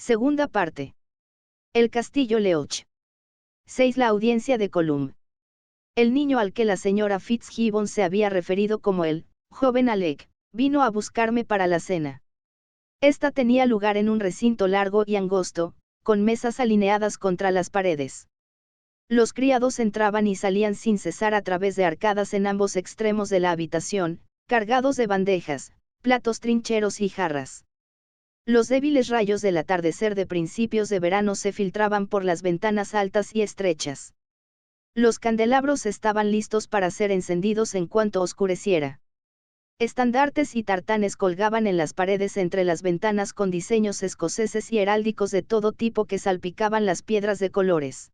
Segunda parte. El Castillo Leoch. 6. La audiencia de Colum. El niño al que la señora Fitzgibbon se había referido como el joven Alec, vino a buscarme para la cena. Esta tenía lugar en un recinto largo y angosto, con mesas alineadas contra las paredes. Los criados entraban y salían sin cesar a través de arcadas en ambos extremos de la habitación, cargados de bandejas, platos trincheros y jarras. Los débiles rayos del atardecer de principios de verano se filtraban por las ventanas altas y estrechas. Los candelabros estaban listos para ser encendidos en cuanto oscureciera. Estandartes y tartanes colgaban en las paredes entre las ventanas con diseños escoceses y heráldicos de todo tipo que salpicaban las piedras de colores.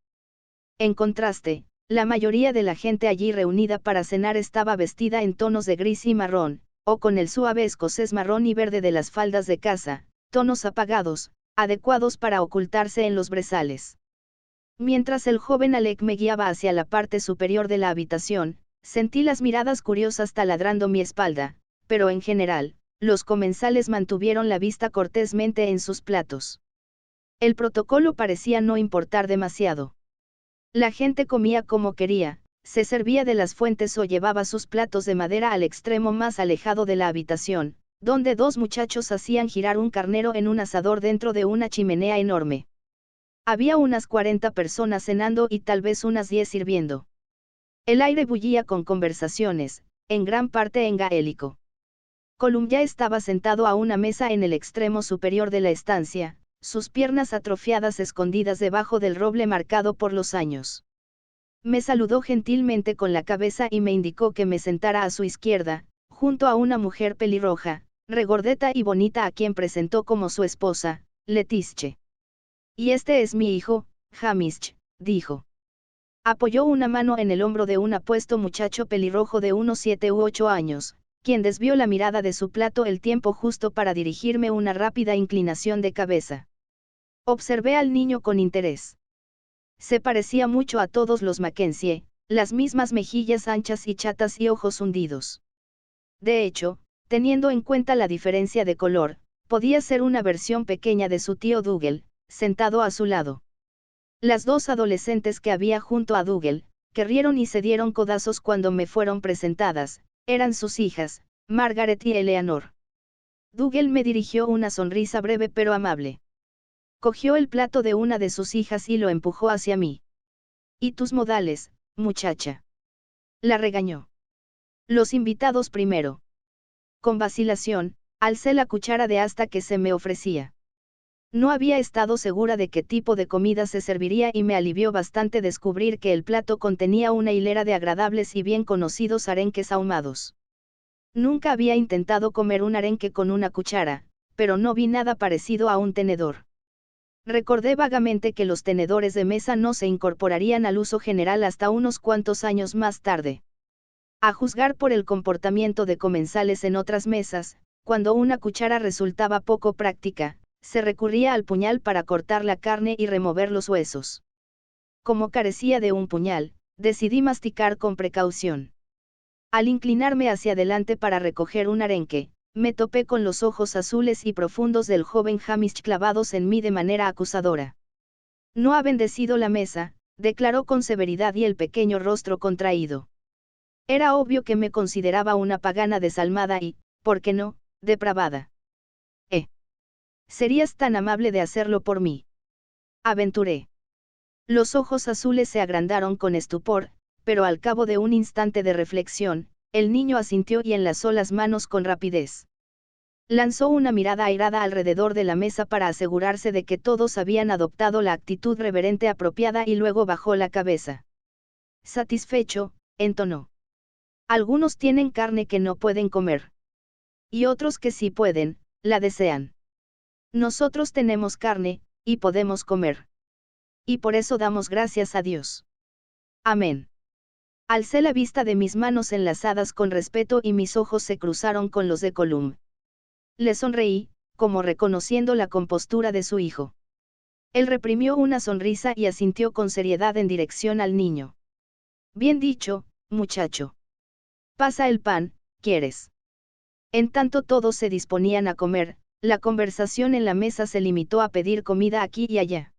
En contraste, la mayoría de la gente allí reunida para cenar estaba vestida en tonos de gris y marrón, o con el suave escocés marrón y verde de las faldas de casa, tonos apagados, adecuados para ocultarse en los brezales. Mientras el joven Alec me guiaba hacia la parte superior de la habitación, sentí las miradas curiosas taladrando mi espalda, pero en general, los comensales mantuvieron la vista cortésmente en sus platos. El protocolo parecía no importar demasiado. La gente comía como quería, se servía de las fuentes o llevaba sus platos de madera al extremo más alejado de la habitación, donde dos muchachos hacían girar un carnero en un asador dentro de una chimenea enorme. Había unas 40 personas cenando y tal vez unas 10 sirviendo. El aire bullía con conversaciones, en gran parte en gaélico. Colum ya estaba sentado a una mesa en el extremo superior de la estancia, sus piernas atrofiadas escondidas debajo del roble marcado por los años. Me saludó gentilmente con la cabeza y me indicó que me sentara a su izquierda, junto a una mujer pelirroja, regordeta y bonita a quien presentó como su esposa, Letizia. Y este es mi hijo, Hamish, dijo. Apoyó una mano en el hombro de un apuesto muchacho pelirrojo de unos 7 u 8 años, quien desvió la mirada de su plato el tiempo justo para dirigirme una rápida inclinación de cabeza. Observé al niño con interés. Se parecía mucho a todos los Mackenzie, las mismas mejillas anchas y chatas y ojos hundidos. De hecho, teniendo en cuenta la diferencia de color, podía ser una versión pequeña de su tío Dougal, sentado a su lado. Las dos adolescentes que había junto a Dougal, que rieron y se dieron codazos cuando me fueron presentadas, eran sus hijas, Margaret y Eleanor. Dougal me dirigió una sonrisa breve pero amable. Cogió el plato de una de sus hijas y lo empujó hacia mí. «¿Y tus modales, muchacha?», la regañó. «Los invitados primero». Con vacilación, alcé la cuchara de asta que se me ofrecía. No había estado segura de qué tipo de comida se serviría y me alivió bastante descubrir que el plato contenía una hilera de agradables y bien conocidos arenques ahumados. Nunca había intentado comer un arenque con una cuchara, pero no vi nada parecido a un tenedor. Recordé vagamente que los tenedores de mesa no se incorporarían al uso general hasta unos cuantos años más tarde. A juzgar por el comportamiento de comensales en otras mesas, cuando una cuchara resultaba poco práctica, se recurría al puñal para cortar la carne y remover los huesos. Como carecía de un puñal, decidí masticar con precaución. Al inclinarme hacia adelante para recoger un arenque, me topé con los ojos azules y profundos del joven Hamish clavados en mí de manera acusadora. «No ha bendecido la mesa», declaró con severidad y el pequeño rostro contraído. Era obvio que me consideraba una pagana desalmada y, ¿por qué no?, depravada. «¿Serías tan amable de hacerlo por mí?», aventuré. Los ojos azules se agrandaron con estupor, pero al cabo de un instante de reflexión, el niño asintió y enlazó las manos con rapidez. Lanzó una mirada airada alrededor de la mesa para asegurarse de que todos habían adoptado la actitud reverente apropiada y luego bajó la cabeza. Satisfecho, entonó. «Algunos tienen carne que no pueden comer. Y otros que sí pueden, la desean. Nosotros tenemos carne, y podemos comer. Y por eso damos gracias a Dios. Amén». Alcé la vista de mis manos enlazadas con respeto y mis ojos se cruzaron con los de Colum. Le sonreí, como reconociendo la compostura de su hijo. Él reprimió una sonrisa y asintió con seriedad en dirección al niño. «Bien dicho, muchacho. Pasa el pan, ¿quieres?». En tanto todos se disponían a comer, la conversación en la mesa se limitó a pedir comida aquí y allá.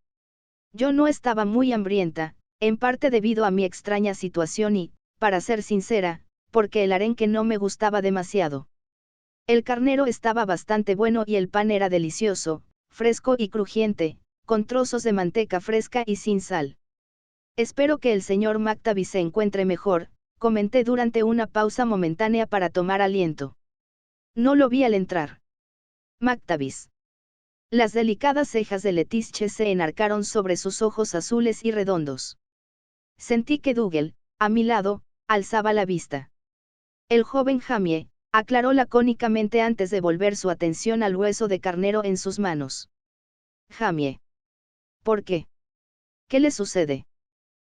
Yo no estaba muy hambrienta, en parte debido a mi extraña situación y, para ser sincera, porque el arenque no me gustaba demasiado. El carnero estaba bastante bueno y el pan era delicioso, fresco y crujiente, con trozos de manteca fresca y sin sal. Espero que el señor McTavish se encuentre mejor, comenté durante una pausa momentánea para tomar aliento. No lo vi al entrar. McTavish. Las delicadas cejas de Letizia se enarcaron sobre sus ojos azules y redondos. Sentí que Dougal, a mi lado, alzaba la vista. El joven Jamie, aclaró lacónicamente antes de volver su atención al hueso de carnero en sus manos. Jamie. ¿Por qué? ¿Qué le sucede?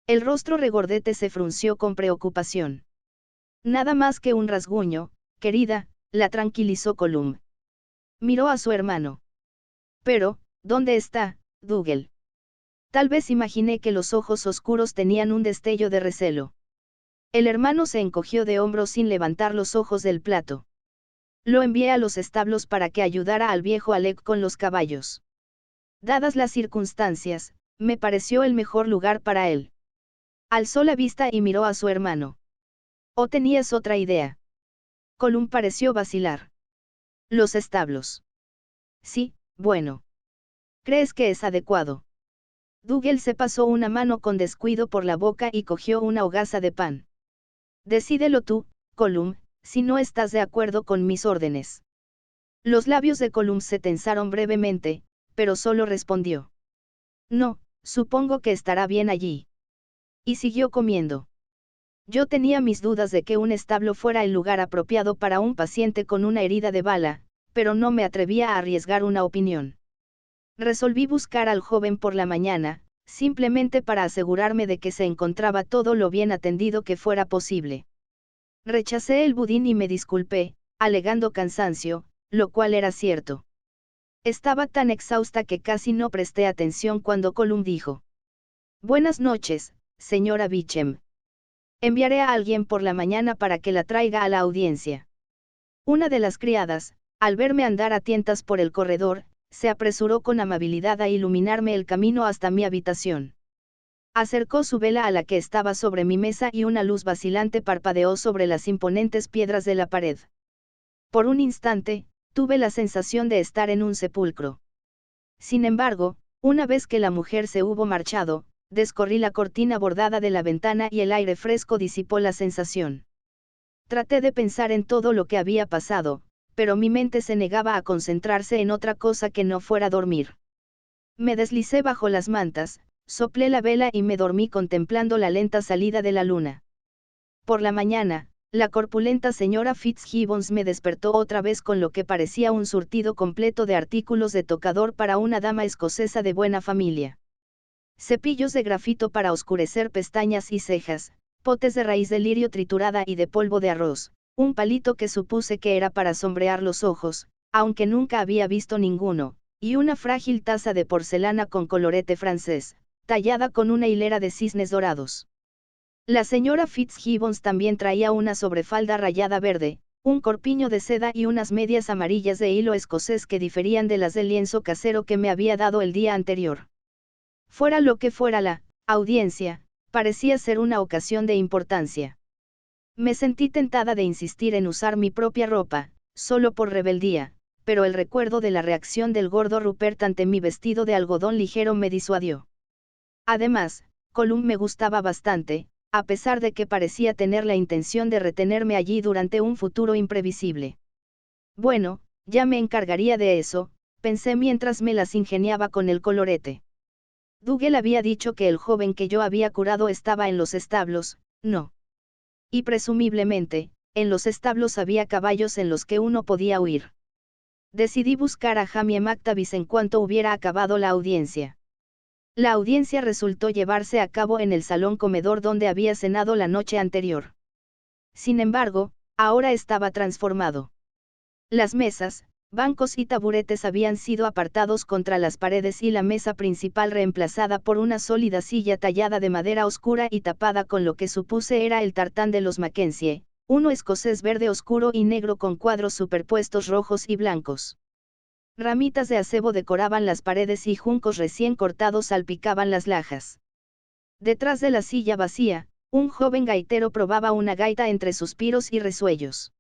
El rostro regordete se frunció con preocupación. Nada más que un rasguño, querida, la tranquilizó Colum. Miró a su hermano. Pero, ¿dónde está, Dougal? Tal vez imaginé que los ojos oscuros tenían un destello de recelo. El hermano se encogió de hombros sin levantar los ojos del plato. Lo envié a los establos para que ayudara al viejo Alec con los caballos. Dadas las circunstancias, me pareció el mejor lugar para él. Alzó la vista y miró a su hermano. ¿O tenías otra idea? Colum pareció vacilar. Los establos. Sí, bueno. ¿Crees que es adecuado? Dougal se pasó una mano con descuido por la boca y cogió una hogaza de pan. Decídelo tú, Colum, si no estás de acuerdo con mis órdenes. Los labios de Colum se tensaron brevemente, pero solo respondió. No, supongo que estará bien allí. Y siguió comiendo. Yo tenía mis dudas de que un establo fuera el lugar apropiado para un paciente con una herida de bala, pero no me atrevía a arriesgar una opinión. Resolví buscar al joven por la mañana, simplemente para asegurarme de que se encontraba todo lo bien atendido que fuera posible. Rechacé el budín y me disculpé, alegando cansancio, lo cual era cierto. Estaba tan exhausta que casi no presté atención cuando Colum dijo. Buenas noches, señora Beecham. Enviaré a alguien por la mañana para que la traiga a la audiencia. Una de las criadas, al verme andar a tientas por el corredor, se apresuró con amabilidad a iluminarme el camino hasta mi habitación. Acercó su vela a la que estaba sobre mi mesa y una luz vacilante parpadeó sobre las imponentes piedras de la pared. Por un instante, tuve la sensación de estar en un sepulcro. Sin embargo, una vez que la mujer se hubo marchado, descorrí la cortina bordada de la ventana y el aire fresco disipó la sensación. Traté de pensar en todo lo que había pasado, pero mi mente se negaba a concentrarse en otra cosa que no fuera dormir. Me deslicé bajo las mantas, soplé la vela y me dormí contemplando la lenta salida de la luna. Por la mañana, la corpulenta señora Fitzgibbons me despertó otra vez con lo que parecía un surtido completo de artículos de tocador para una dama escocesa de buena familia. Cepillos de grafito para oscurecer pestañas y cejas, potes de raíz de lirio triturada y de polvo de arroz, un palito que supuse que era para sombrear los ojos, aunque nunca había visto ninguno, y una frágil taza de porcelana con colorete francés, tallada con una hilera de cisnes dorados. La señora Fitzgibbons también traía una sobrefalda rayada verde, un corpiño de seda y unas medias amarillas de hilo escocés que diferían de las del lienzo casero que me había dado el día anterior. Fuera lo que fuera la audiencia, parecía ser una ocasión de importancia. Me sentí tentada de insistir en usar mi propia ropa, solo por rebeldía, pero el recuerdo de la reacción del gordo Rupert ante mi vestido de algodón ligero me disuadió. Además, Colum me gustaba bastante, a pesar de que parecía tener la intención de retenerme allí durante un futuro imprevisible. Bueno, ya me encargaría de eso, pensé mientras me las ingeniaba con el colorete. Dougal había dicho que el joven que yo había curado estaba en los establos, no. Y presumiblemente, en los establos había caballos en los que uno podía huir. Decidí buscar a Jamie McTavish en cuanto hubiera acabado la audiencia. La audiencia resultó llevarse a cabo en el salón comedor donde había cenado la noche anterior. Sin embargo, ahora estaba transformado. Las mesas, bancos y taburetes habían sido apartados contra las paredes y la mesa principal reemplazada por una sólida silla tallada de madera oscura y tapada con lo que supuse era el tartán de los Mackenzie, uno escocés verde oscuro y negro con cuadros superpuestos rojos y blancos. Ramitas de acebo decoraban las paredes y juncos recién cortados salpicaban las lajas. Detrás de la silla vacía, un joven gaitero probaba una gaita entre suspiros y resuellos.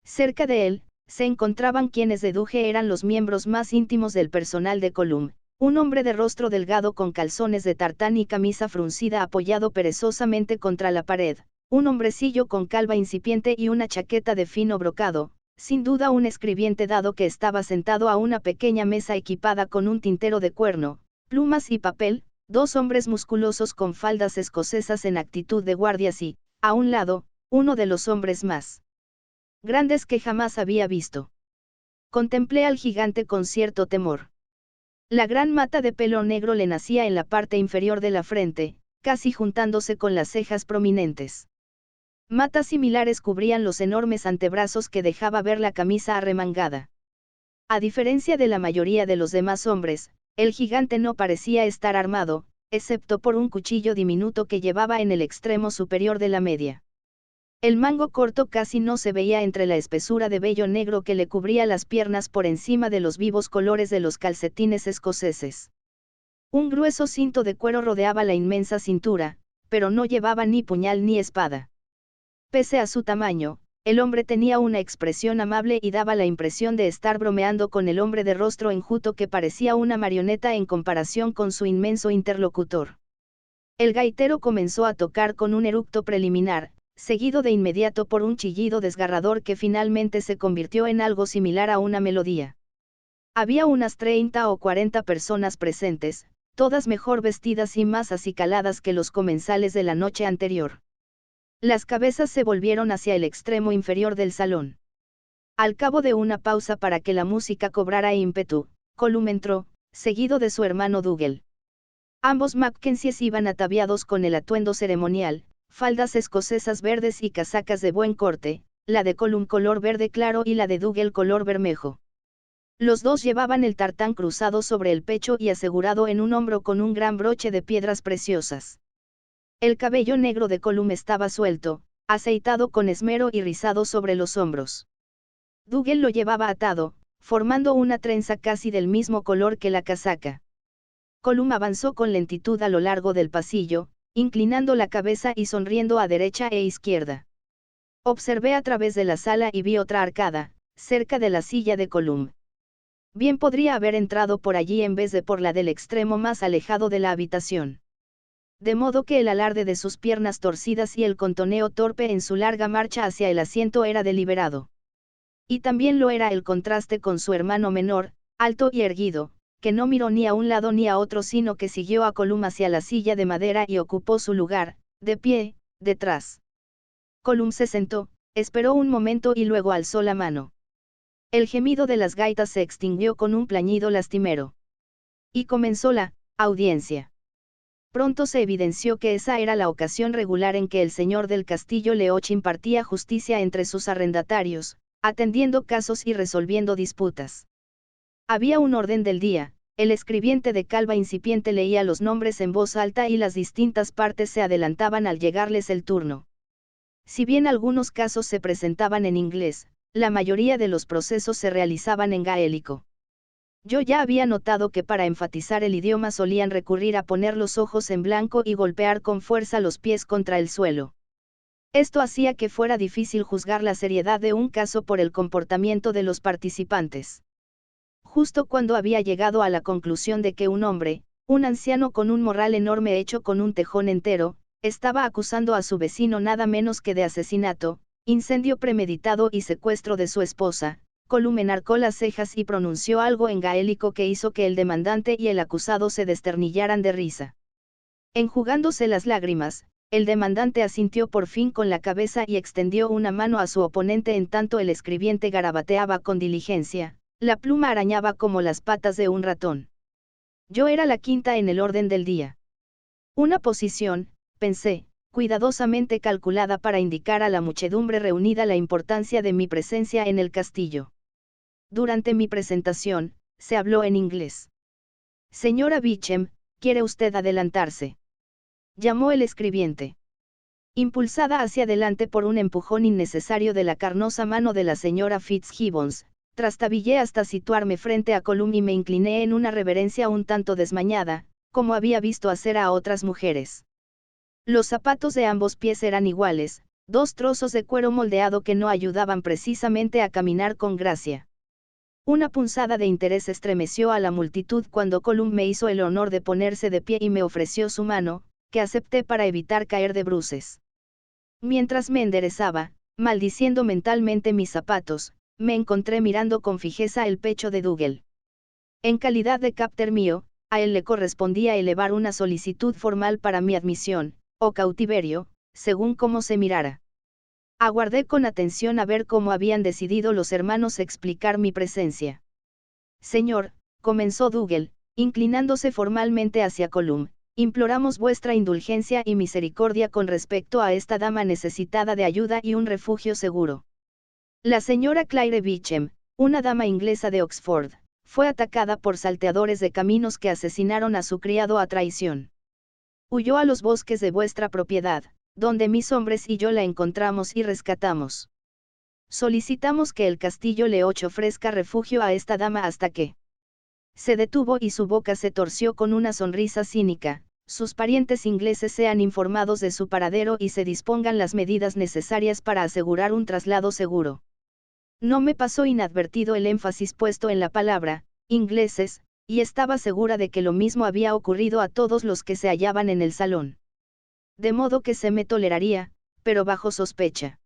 Cerca de él, se encontraban quienes deduje eran los miembros más íntimos del personal de Colum, un hombre de rostro delgado con calzones de tartán y camisa fruncida apoyado perezosamente contra la pared, un hombrecillo con calva incipiente y una chaqueta de fino brocado, sin duda un escribiente dado que estaba sentado a una pequeña mesa equipada con un tintero de cuerno, plumas y papel, dos hombres musculosos con faldas escocesas en actitud de guardias y, a un lado, uno de los hombres más grandes que jamás había visto. Contemplé al gigante con cierto temor. La gran mata de pelo negro le nacía en la parte inferior de la frente, casi juntándose con las cejas prominentes. Matas similares cubrían los enormes antebrazos que dejaba ver la camisa arremangada. A diferencia de la mayoría de los demás hombres, el gigante no parecía estar armado, excepto por un cuchillo diminuto que llevaba en el extremo superior de la media. El mango corto casi no se veía entre la espesura de vello negro que le cubría las piernas por encima de los vivos colores de los calcetines escoceses. Un grueso cinto de cuero rodeaba la inmensa cintura, pero no llevaba ni puñal ni espada. Pese a su tamaño, el hombre tenía una expresión amable y daba la impresión de estar bromeando con el hombre de rostro enjuto que parecía una marioneta en comparación con su inmenso interlocutor. El gaitero comenzó a tocar con un eructo preliminar, seguido de inmediato por un chillido desgarrador que finalmente se convirtió en algo similar a una melodía. Había unas 30 o 40 personas presentes, todas mejor vestidas y más acicaladas que los comensales de la noche anterior. Las cabezas se volvieron hacia el extremo inferior del salón. Al cabo de una pausa para que la música cobrara ímpetu, Colum entró, seguido de su hermano Dougal. Ambos Mackenzies iban ataviados con el atuendo ceremonial, faldas escocesas verdes y casacas de buen corte, la de Colum color verde claro y la de Dougal color bermejo. Los dos llevaban el tartán cruzado sobre el pecho y asegurado en un hombro con un gran broche de piedras preciosas. El cabello negro de Colum estaba suelto, aceitado con esmero y rizado sobre los hombros. Dougal lo llevaba atado, formando una trenza casi del mismo color que la casaca. Colum avanzó con lentitud a lo largo del pasillo, inclinando la cabeza y sonriendo a derecha e izquierda. Observé a través de la sala y vi otra arcada, cerca de la silla de Colum. Bien podría haber entrado por allí en vez de por la del extremo más alejado de la habitación. De modo que el alarde de sus piernas torcidas y el contoneo torpe en su larga marcha hacia el asiento era deliberado. Y también lo era el contraste con su hermano menor, alto y erguido, que no miró ni a un lado ni a otro sino que siguió a Colum hacia la silla de madera y ocupó su lugar, de pie, detrás. Colum se sentó, esperó un momento y luego alzó la mano. El gemido de las gaitas se extinguió con un plañido lastimero. Y comenzó la audiencia. Pronto se evidenció que esa era la ocasión regular en que el señor del castillo Leoch impartía justicia entre sus arrendatarios, atendiendo casos y resolviendo disputas. Había un orden del día, el escribiente de calva incipiente leía los nombres en voz alta y las distintas partes se adelantaban al llegarles el turno. Si bien algunos casos se presentaban en inglés, la mayoría de los procesos se realizaban en gaélico. Yo ya había notado que para enfatizar el idioma solían recurrir a poner los ojos en blanco y golpear con fuerza los pies contra el suelo. Esto hacía que fuera difícil juzgar la seriedad de un caso por el comportamiento de los participantes. Justo cuando había llegado a la conclusión de que un hombre, un anciano con un morral enorme hecho con un tejón entero, estaba acusando a su vecino nada menos que de asesinato, incendio premeditado y secuestro de su esposa, Colum enarcó las cejas y pronunció algo en gaélico que hizo que el demandante y el acusado se desternillaran de risa. Enjugándose las lágrimas, el demandante asintió por fin con la cabeza y extendió una mano a su oponente en tanto el escribiente garabateaba con diligencia, la pluma arañaba como las patas de un ratón. Yo era la quinta en el orden del día. Una posición, pensé, cuidadosamente calculada para indicar a la muchedumbre reunida la importancia de mi presencia en el castillo. Durante mi presentación, se habló en inglés. Señora Beecham, ¿quiere usted adelantarse?, llamó el escribiente. Impulsada hacia adelante por un empujón innecesario de la carnosa mano de la señora Fitzgibbons, Trastabillé hasta situarme frente a Colum y me incliné en una reverencia un tanto desmañada, como había visto hacer a otras mujeres. Los zapatos de ambos pies eran iguales, dos trozos de cuero moldeado que no ayudaban precisamente a caminar con gracia. Una punzada de interés estremeció a la multitud cuando Colum me hizo el honor de ponerse de pie y me ofreció su mano, que acepté para evitar caer de bruces. Mientras me enderezaba, maldiciendo mentalmente mis zapatos, me encontré mirando con fijeza el pecho de Dougal. En calidad de captor mío, a él le correspondía elevar una solicitud formal para mi admisión, o cautiverio, según cómo se mirara. Aguardé con atención a ver cómo habían decidido los hermanos explicar mi presencia. Señor, comenzó Dougal, inclinándose formalmente hacia Colum, imploramos vuestra indulgencia y misericordia con respecto a esta dama necesitada de ayuda y un refugio seguro. La señora Claire Beecham, una dama inglesa de Oxford, fue atacada por salteadores de caminos que asesinaron a su criado a traición. Huyó a los bosques de vuestra propiedad, donde mis hombres y yo la encontramos y rescatamos. Solicitamos que el castillo Leoch ofrezca refugio a esta dama hasta que... Se detuvo y su boca se torció con una sonrisa cínica. Sus parientes ingleses sean informados de su paradero y se dispongan las medidas necesarias para asegurar un traslado seguro. No me pasó inadvertido el énfasis puesto en la palabra, ingleses, y estaba segura de que lo mismo había ocurrido a todos los que se hallaban en el salón. De modo que se me toleraría, pero bajo sospecha.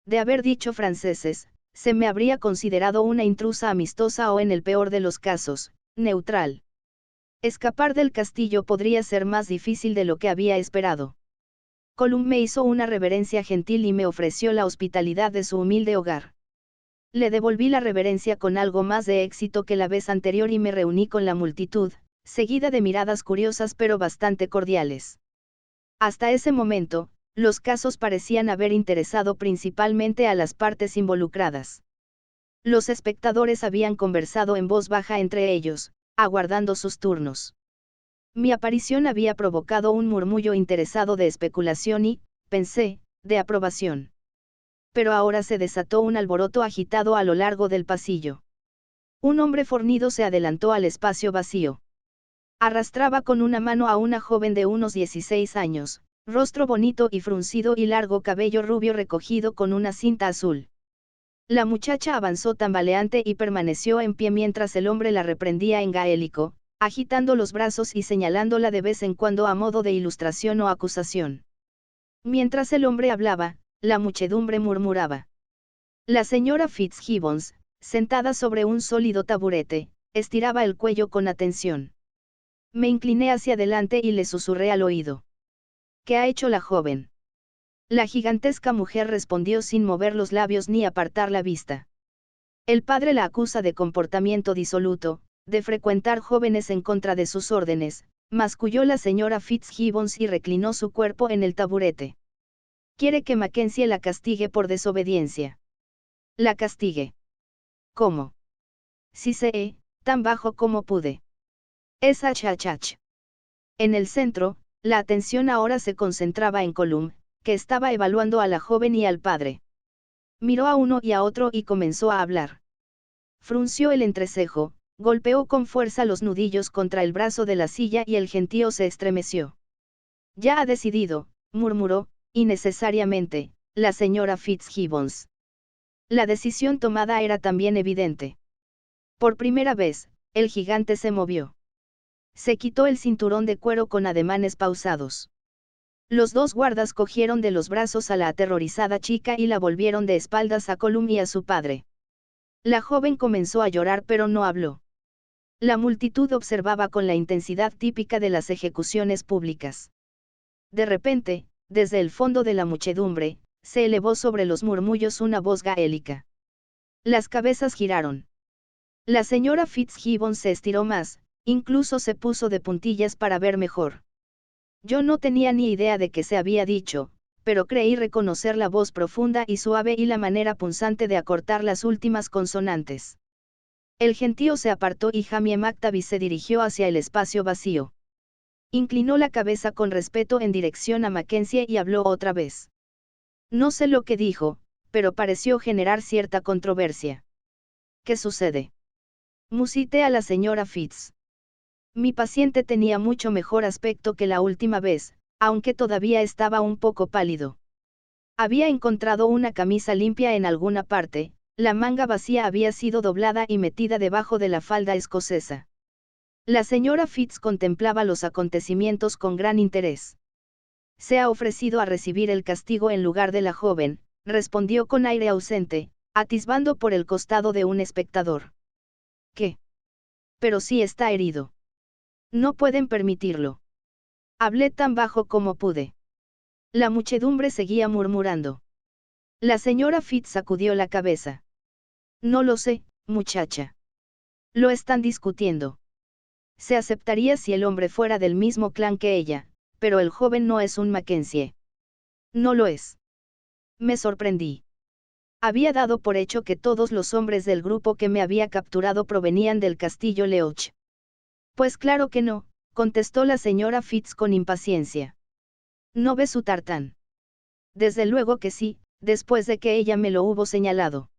De haber dicho franceses, se me habría considerado una intrusa amistosa o en el peor de los casos, neutral. Escapar del castillo podría ser más difícil de lo que había esperado. Colum me hizo una reverencia gentil y me ofreció la hospitalidad de su humilde hogar. Le devolví la reverencia con algo más de éxito que la vez anterior y me reuní con la multitud, seguida de miradas curiosas pero bastante cordiales. Hasta ese momento, los casos parecían haber interesado principalmente a las partes involucradas. Los espectadores habían conversado en voz baja entre ellos, aguardando sus turnos. Mi aparición había provocado un murmullo interesado de especulación y, pensé, de aprobación. Pero ahora se desató un alboroto agitado a lo largo del pasillo. Un hombre fornido se adelantó al espacio vacío. Arrastraba con una mano a una joven de unos 16 años, rostro bonito y fruncido y largo cabello rubio recogido con una cinta azul. La muchacha avanzó tambaleante y permaneció en pie mientras el hombre la reprendía en gaélico, agitando los brazos y señalándola de vez en cuando a modo de ilustración o acusación. Mientras el hombre hablaba, la muchedumbre murmuraba. La señora Fitzgibbons, sentada sobre un sólido taburete, estiraba el cuello con atención. Me incliné hacia adelante y le susurré al oído. ¿Qué ha hecho la joven? La gigantesca mujer respondió sin mover los labios ni apartar la vista. El padre la acusa de comportamiento disoluto, de frecuentar jóvenes en contra de sus órdenes, masculló la señora Fitzgibbons y reclinó su cuerpo en el taburete. Quiere que Mackenzie la castigue por desobediencia. ¿La castigue? ¿Cómo? Sí sé, tan bajo como pude. Es achachach. En el centro, la atención ahora se concentraba en Colum, que estaba evaluando a la joven y al padre. Miró a uno y a otro y comenzó a hablar. Frunció el entrecejo, golpeó con fuerza los nudillos contra el brazo de la silla y el gentío se estremeció. Ya ha decidido, murmuró, innecesariamente, la señora Fitzgibbons. La decisión tomada era también evidente. Por primera vez, el gigante se movió. Se quitó el cinturón de cuero con ademanes pausados. Los dos guardas cogieron de los brazos a la aterrorizada chica y la volvieron de espaldas a Colum y a su padre. La joven comenzó a llorar pero no habló. La multitud observaba con la intensidad típica de las ejecuciones públicas. De repente, desde el fondo de la muchedumbre, se elevó sobre los murmullos una voz gaélica. Las cabezas giraron. La señora Fitzgibbons se estiró más, incluso se puso de puntillas para ver mejor. Yo no tenía ni idea de qué se había dicho, pero creí reconocer la voz profunda y suave y la manera punzante de acortar las últimas consonantes. El gentío se apartó y Jamie McTavish se dirigió hacia el espacio vacío. Inclinó la cabeza con respeto en dirección a Mackenzie y habló otra vez. No sé lo que dijo, pero pareció generar cierta controversia. ¿qué sucede? Musité a la señora Fitz. Mi paciente tenía mucho mejor aspecto que la última vez, aunque todavía estaba un poco pálido. Había encontrado una camisa limpia en alguna parte, la manga vacía había sido doblada y metida debajo de la falda escocesa. La señora Fitz contemplaba los acontecimientos con gran interés. Se ha ofrecido a recibir el castigo en lugar de la joven, respondió con aire ausente, atisbando por el costado de un espectador. ¿Qué? Pero sí está herido. No pueden permitirlo. Hablé tan bajo como pude. La muchedumbre seguía murmurando. La señora Fitz sacudió la cabeza. No lo sé, muchacha. Lo están discutiendo. Se aceptaría si el hombre fuera del mismo clan que ella, pero el joven no es un Mackenzie. No lo es. Me sorprendí. Había dado por hecho que todos los hombres del grupo que me había capturado provenían del castillo Leoch. Pues claro que no, contestó la señora Fitz con impaciencia. ¿No ve su tartán? Desde luego que sí, después de que ella me lo hubo señalado.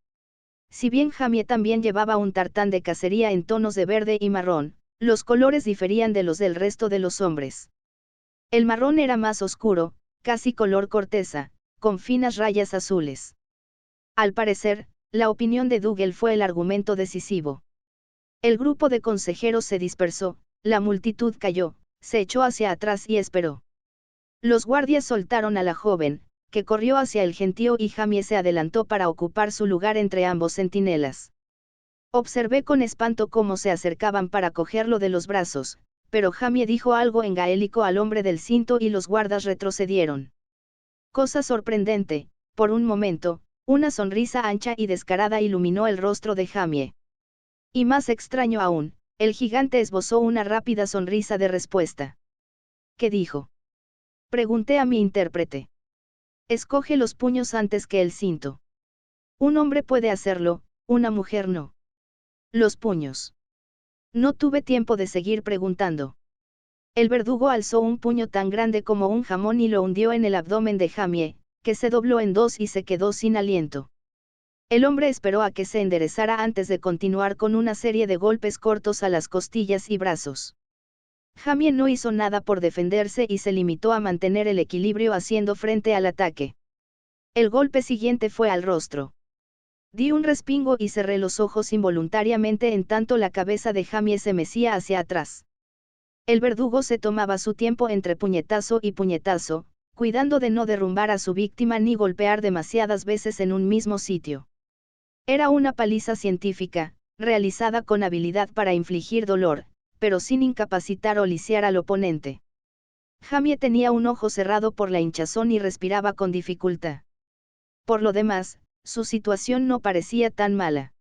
Si bien Jamie también llevaba un tartán de cacería en tonos de verde y marrón, los colores diferían de los del resto de los hombres. El marrón era más oscuro, casi color corteza, con finas rayas azules. Al parecer, la opinión de Dougal fue el argumento decisivo. El grupo de consejeros se dispersó, la multitud cayó, se echó hacia atrás y esperó. Los guardias soltaron a la joven, que corrió hacia el gentío y Jamie se adelantó para ocupar su lugar entre ambos centinelas. Observé con espanto cómo se acercaban para cogerlo de los brazos, pero Jamie dijo algo en gaélico al hombre del cinto y los guardas retrocedieron. Cosa sorprendente, por un momento, una sonrisa ancha y descarada iluminó el rostro de Jamie. Y más extraño aún, el gigante esbozó una rápida sonrisa de respuesta. ¿Qué dijo? Pregunté a mi intérprete. Escoge los puños antes que el cinto. Un hombre puede hacerlo, una mujer no. Los puños. No tuve tiempo de seguir preguntando. El verdugo alzó un puño tan grande como un jamón y lo hundió en el abdomen de Jamie, que se dobló en dos y se quedó sin aliento. El hombre esperó a que se enderezara antes de continuar con una serie de golpes cortos a las costillas y brazos. Jamie no hizo nada por defenderse y se limitó a mantener el equilibrio haciendo frente al ataque. El golpe siguiente fue al rostro. Di un respingo y cerré los ojos involuntariamente en tanto la cabeza de Jamie se mecía hacia atrás. El verdugo se tomaba su tiempo entre puñetazo y puñetazo, cuidando de no derrumbar a su víctima ni golpear demasiadas veces en un mismo sitio. Era una paliza científica, realizada con habilidad para infligir dolor, pero sin incapacitar o lisiar al oponente. Jamie tenía un ojo cerrado por la hinchazón y respiraba con dificultad. Por lo demás, su situación no parecía tan mala.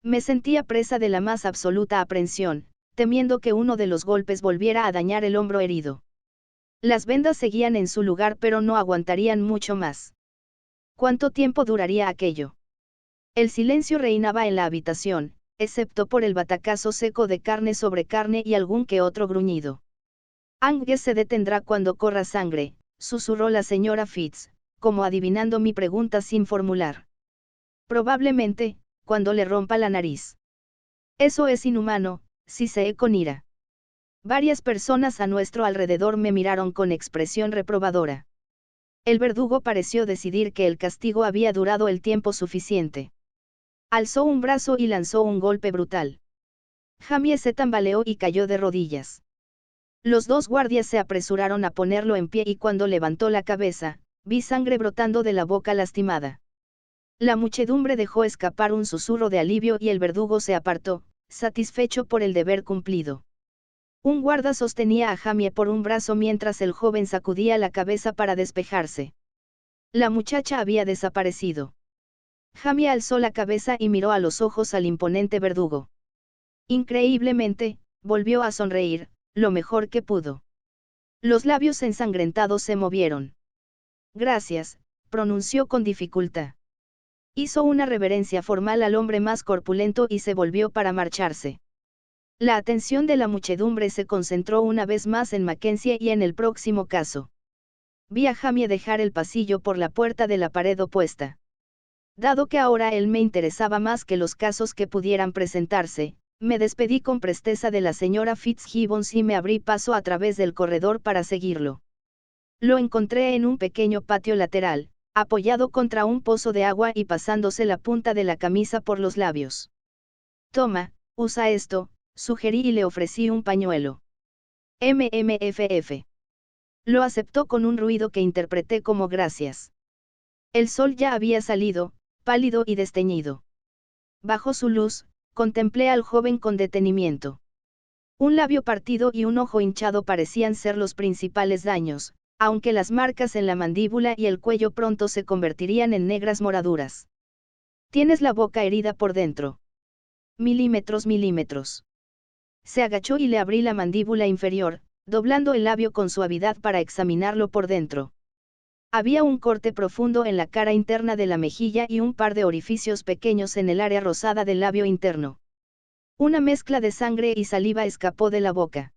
Me sentía presa de la más absoluta aprensión, temiendo que uno de los golpes volviera a dañar el hombro herido. Las vendas seguían en su lugar pero no aguantarían mucho más. ¿Cuánto tiempo duraría aquello? El silencio reinaba en la habitación, excepto por el batacazo seco de carne sobre carne y algún que otro gruñido. Angus se detendrá cuando corra sangre, susurró la señora Fitz, como adivinando mi pregunta sin formular. Probablemente, cuando le rompa la nariz. Eso es inhumano, siseé con ira. Varias personas a nuestro alrededor me miraron con expresión reprobadora. El verdugo pareció decidir que el castigo había durado el tiempo suficiente. Alzó un brazo y lanzó un golpe brutal. Jamie se tambaleó y cayó de rodillas. Los dos guardias se apresuraron a ponerlo en pie y cuando levantó la cabeza, vi sangre brotando de la boca lastimada. La muchedumbre dejó escapar un susurro de alivio y el verdugo se apartó, satisfecho por el deber cumplido. Un guarda sostenía a Jamie por un brazo mientras el joven sacudía la cabeza para despejarse. La muchacha había desaparecido. Jamie alzó la cabeza y miró a los ojos al imponente verdugo. Increíblemente, volvió a sonreír, lo mejor que pudo. Los labios ensangrentados se movieron. Gracias, pronunció con dificultad. Hizo una reverencia formal al hombre más corpulento y se volvió para marcharse. La atención de la muchedumbre se concentró una vez más en Mackenzie y en el próximo caso. Vi a Jamie dejar el pasillo por la puerta de la pared opuesta. Dado que ahora él me interesaba más que los casos que pudieran presentarse, me despedí con presteza de la señora Fitzgibbons y me abrí paso a través del corredor para seguirlo. Lo encontré en un pequeño patio lateral, apoyado contra un pozo de agua y pasándose la punta de la camisa por los labios. Toma, usa esto, sugerí y le ofrecí un pañuelo. MMFF. Lo aceptó con un ruido que interpreté como gracias. El sol ya había salido, pálido y desteñido. Bajo su luz, contemplé al joven con detenimiento. Un labio partido y un ojo hinchado parecían ser los principales daños, aunque las marcas en la mandíbula y el cuello pronto se convertirían en negras moraduras. Tienes la boca herida por dentro. Milímetros. Se agachó y le abrí la mandíbula inferior, doblando el labio con suavidad para examinarlo por dentro. Había un corte profundo en la cara interna de la mejilla y un par de orificios pequeños en el área rosada del labio interno. Una mezcla de sangre y saliva escapó de la boca.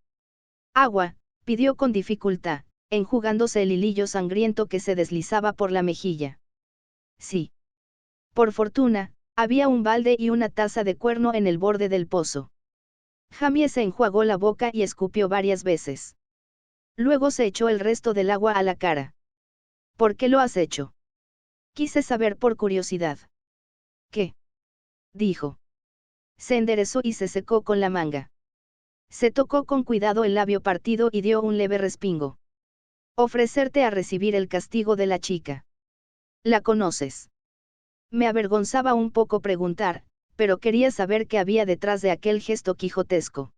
Agua, pidió con dificultad, enjugándose el hilillo sangriento que se deslizaba por la mejilla. Sí. Por fortuna, había un balde y una taza de cuerno en el borde del pozo. Jamie se enjuagó la boca y escupió varias veces. Luego se echó el resto del agua a la cara. ¿Por qué lo has hecho? Quise saber por curiosidad. ¿Qué? Dijo. Se enderezó y se secó con la manga. Se tocó con cuidado el labio partido y dio un leve respingo. Ofrecerte a recibir el castigo de la chica. ¿La conoces? Me avergonzaba un poco preguntar, pero quería saber qué había detrás de aquel gesto quijotesco.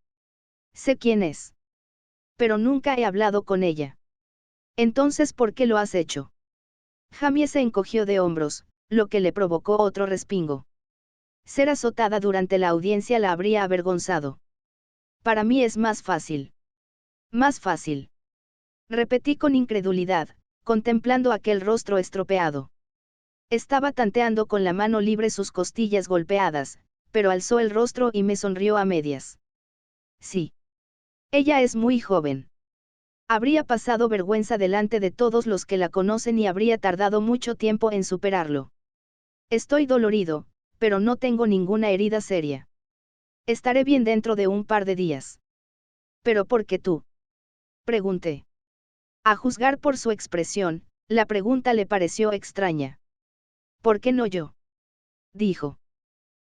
Sé quién es. Pero nunca he hablado con ella. Entonces, ¿por qué lo has hecho? Jamie se encogió de hombros, lo que le provocó otro respingo. Ser azotada durante la audiencia la habría avergonzado. Para mí es más fácil. Más fácil. Repetí con incredulidad, contemplando aquel rostro estropeado. Estaba tanteando con la mano libre sus costillas golpeadas, pero alzó el rostro y me sonrió a medias. Sí. Ella es muy joven. Habría pasado vergüenza delante de todos los que la conocen y habría tardado mucho tiempo en superarlo. Estoy dolorido, pero no tengo ninguna herida seria. Estaré bien dentro de un par de días. ¿Pero por qué tú? Pregunté. A juzgar por su expresión, la pregunta le pareció extraña. ¿Por qué no yo? Dijo.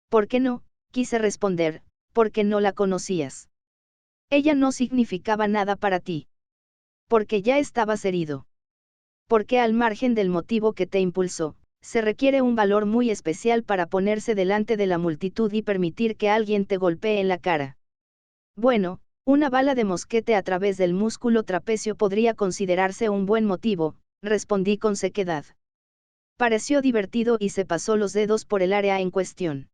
¿Por qué no? Quise responder, porque no la conocías. Ella no significaba nada para ti. Porque ya estabas herido. Porque al margen del motivo que te impulsó, se requiere un valor muy especial para ponerse delante de la multitud y permitir que alguien te golpee en la cara. Bueno, una bala de mosquete a través del músculo trapecio podría considerarse un buen motivo, respondí con sequedad. Pareció divertido y se pasó los dedos por el área en cuestión.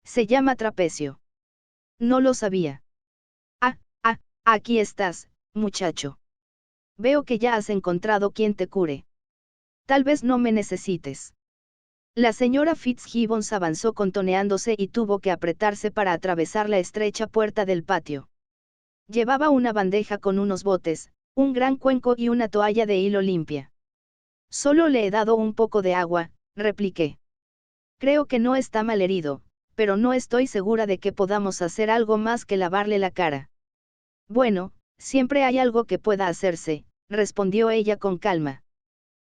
Se llama trapecio. No lo sabía. Aquí estás, muchacho. Veo que ya has encontrado quien te cure. Tal vez no me necesites. La señora Fitzgibbons avanzó contoneándose y tuvo que apretarse para atravesar la estrecha puerta del patio. Llevaba una bandeja con unos botes, un gran cuenco y una toalla de hilo limpia. Solo le he dado un poco de agua, repliqué. Creo que no está mal herido, pero no estoy segura de que podamos hacer algo más que lavarle la cara. Bueno, siempre hay algo que pueda hacerse, respondió ella con calma.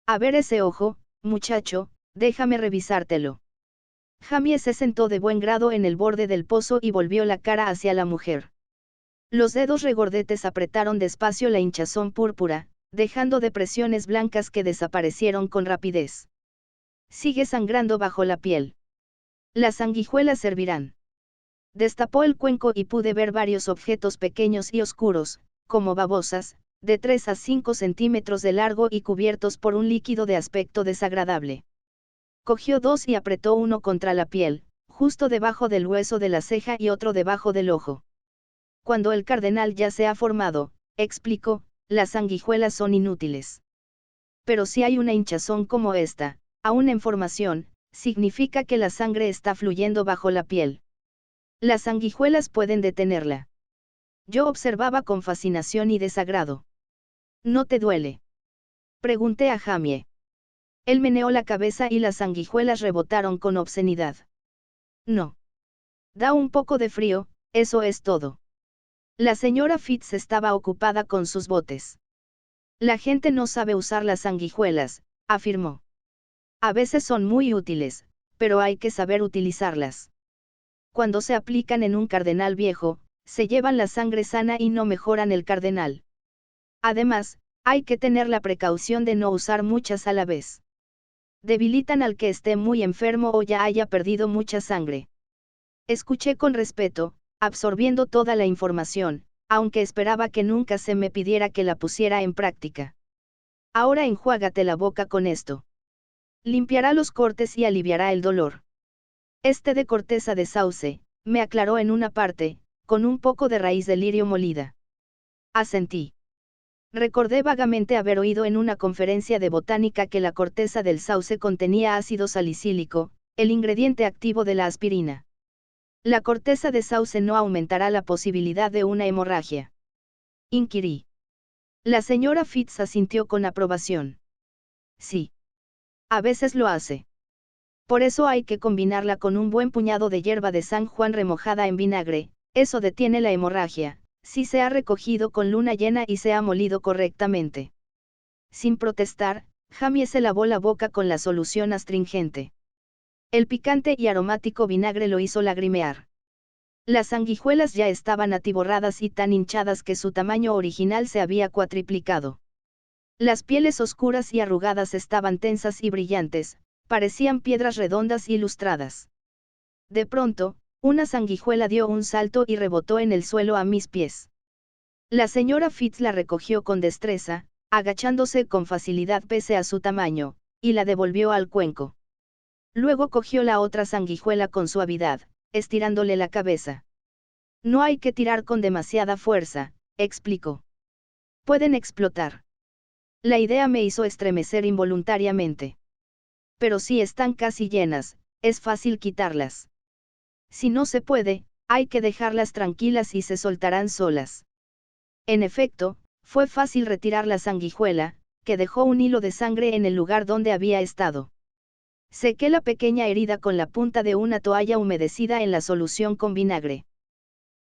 A ver ese ojo, muchacho, déjame revisártelo. Jamie se sentó de buen grado en el borde del pozo y volvió la cara hacia la mujer. Los dedos regordetes apretaron despacio la hinchazón púrpura, dejando depresiones blancas que desaparecieron con rapidez. Sigue sangrando bajo la piel. Las sanguijuelas servirán. Destapó el cuenco y pude ver varios objetos pequeños y oscuros, como babosas, de 3 a 5 centímetros de largo y cubiertos por un líquido de aspecto desagradable. Cogió dos y apretó uno contra la piel, justo debajo del hueso de la ceja y otro debajo del ojo. Cuando el cardenal ya se ha formado, explicó, las sanguijuelas son inútiles. Pero si hay una hinchazón como esta, aún en formación, significa que la sangre está fluyendo bajo la piel. Las sanguijuelas pueden detenerla. Yo observaba con fascinación y desagrado. ¿No te duele? Pregunté a Jamie. Él meneó la cabeza y las sanguijuelas rebotaron con obscenidad. No. Da un poco de frío, eso es todo. La señora Fitz estaba ocupada con sus botes. La gente no sabe usar las sanguijuelas, afirmó. A veces son muy útiles, pero hay que saber utilizarlas. Cuando se aplican en un cardenal viejo, se llevan la sangre sana y no mejoran el cardenal. Además, hay que tener la precaución de no usar muchas a la vez. Debilitan al que esté muy enfermo o ya haya perdido mucha sangre. Escuché con respeto, absorbiendo toda la información, aunque esperaba que nunca se me pidiera que la pusiera en práctica. Ahora enjuágate la boca con esto. Limpiará los cortes y aliviará el dolor. Este de corteza de sauce, me aclaró en una parte, con un poco de raíz de lirio molida. Asentí. Recordé vagamente haber oído en una conferencia de botánica que la corteza del sauce contenía ácido salicílico, el ingrediente activo de la aspirina. La corteza de sauce no aumentará la posibilidad de una hemorragia. Inquirí. La señora Fitz asintió con aprobación. Sí. A veces lo hace. Por eso hay que combinarla con un buen puñado de hierba de San Juan remojada en vinagre, eso detiene la hemorragia, si se ha recogido con luna llena y se ha molido correctamente. Sin protestar, Jamie se lavó la boca con la solución astringente. El picante y aromático vinagre lo hizo lagrimear. Las sanguijuelas ya estaban atiborradas y tan hinchadas que su tamaño original se había cuatriplicado. Las pieles oscuras y arrugadas estaban tensas y brillantes, parecían piedras redondas y lustradas. De pronto, una sanguijuela dio un salto y rebotó en el suelo a mis pies. La señora Fitz la recogió con destreza, agachándose con facilidad pese a su tamaño, y la devolvió al cuenco. Luego cogió la otra sanguijuela con suavidad, estirándole la cabeza. No hay que tirar con demasiada fuerza, explicó. Pueden explotar. La idea me hizo estremecer involuntariamente. Pero si están casi llenas, es fácil quitarlas. Si no se puede, hay que dejarlas tranquilas y se soltarán solas. En efecto, fue fácil retirar la sanguijuela, que dejó un hilo de sangre en el lugar donde había estado. Sequé la pequeña herida con la punta de una toalla humedecida en la solución con vinagre.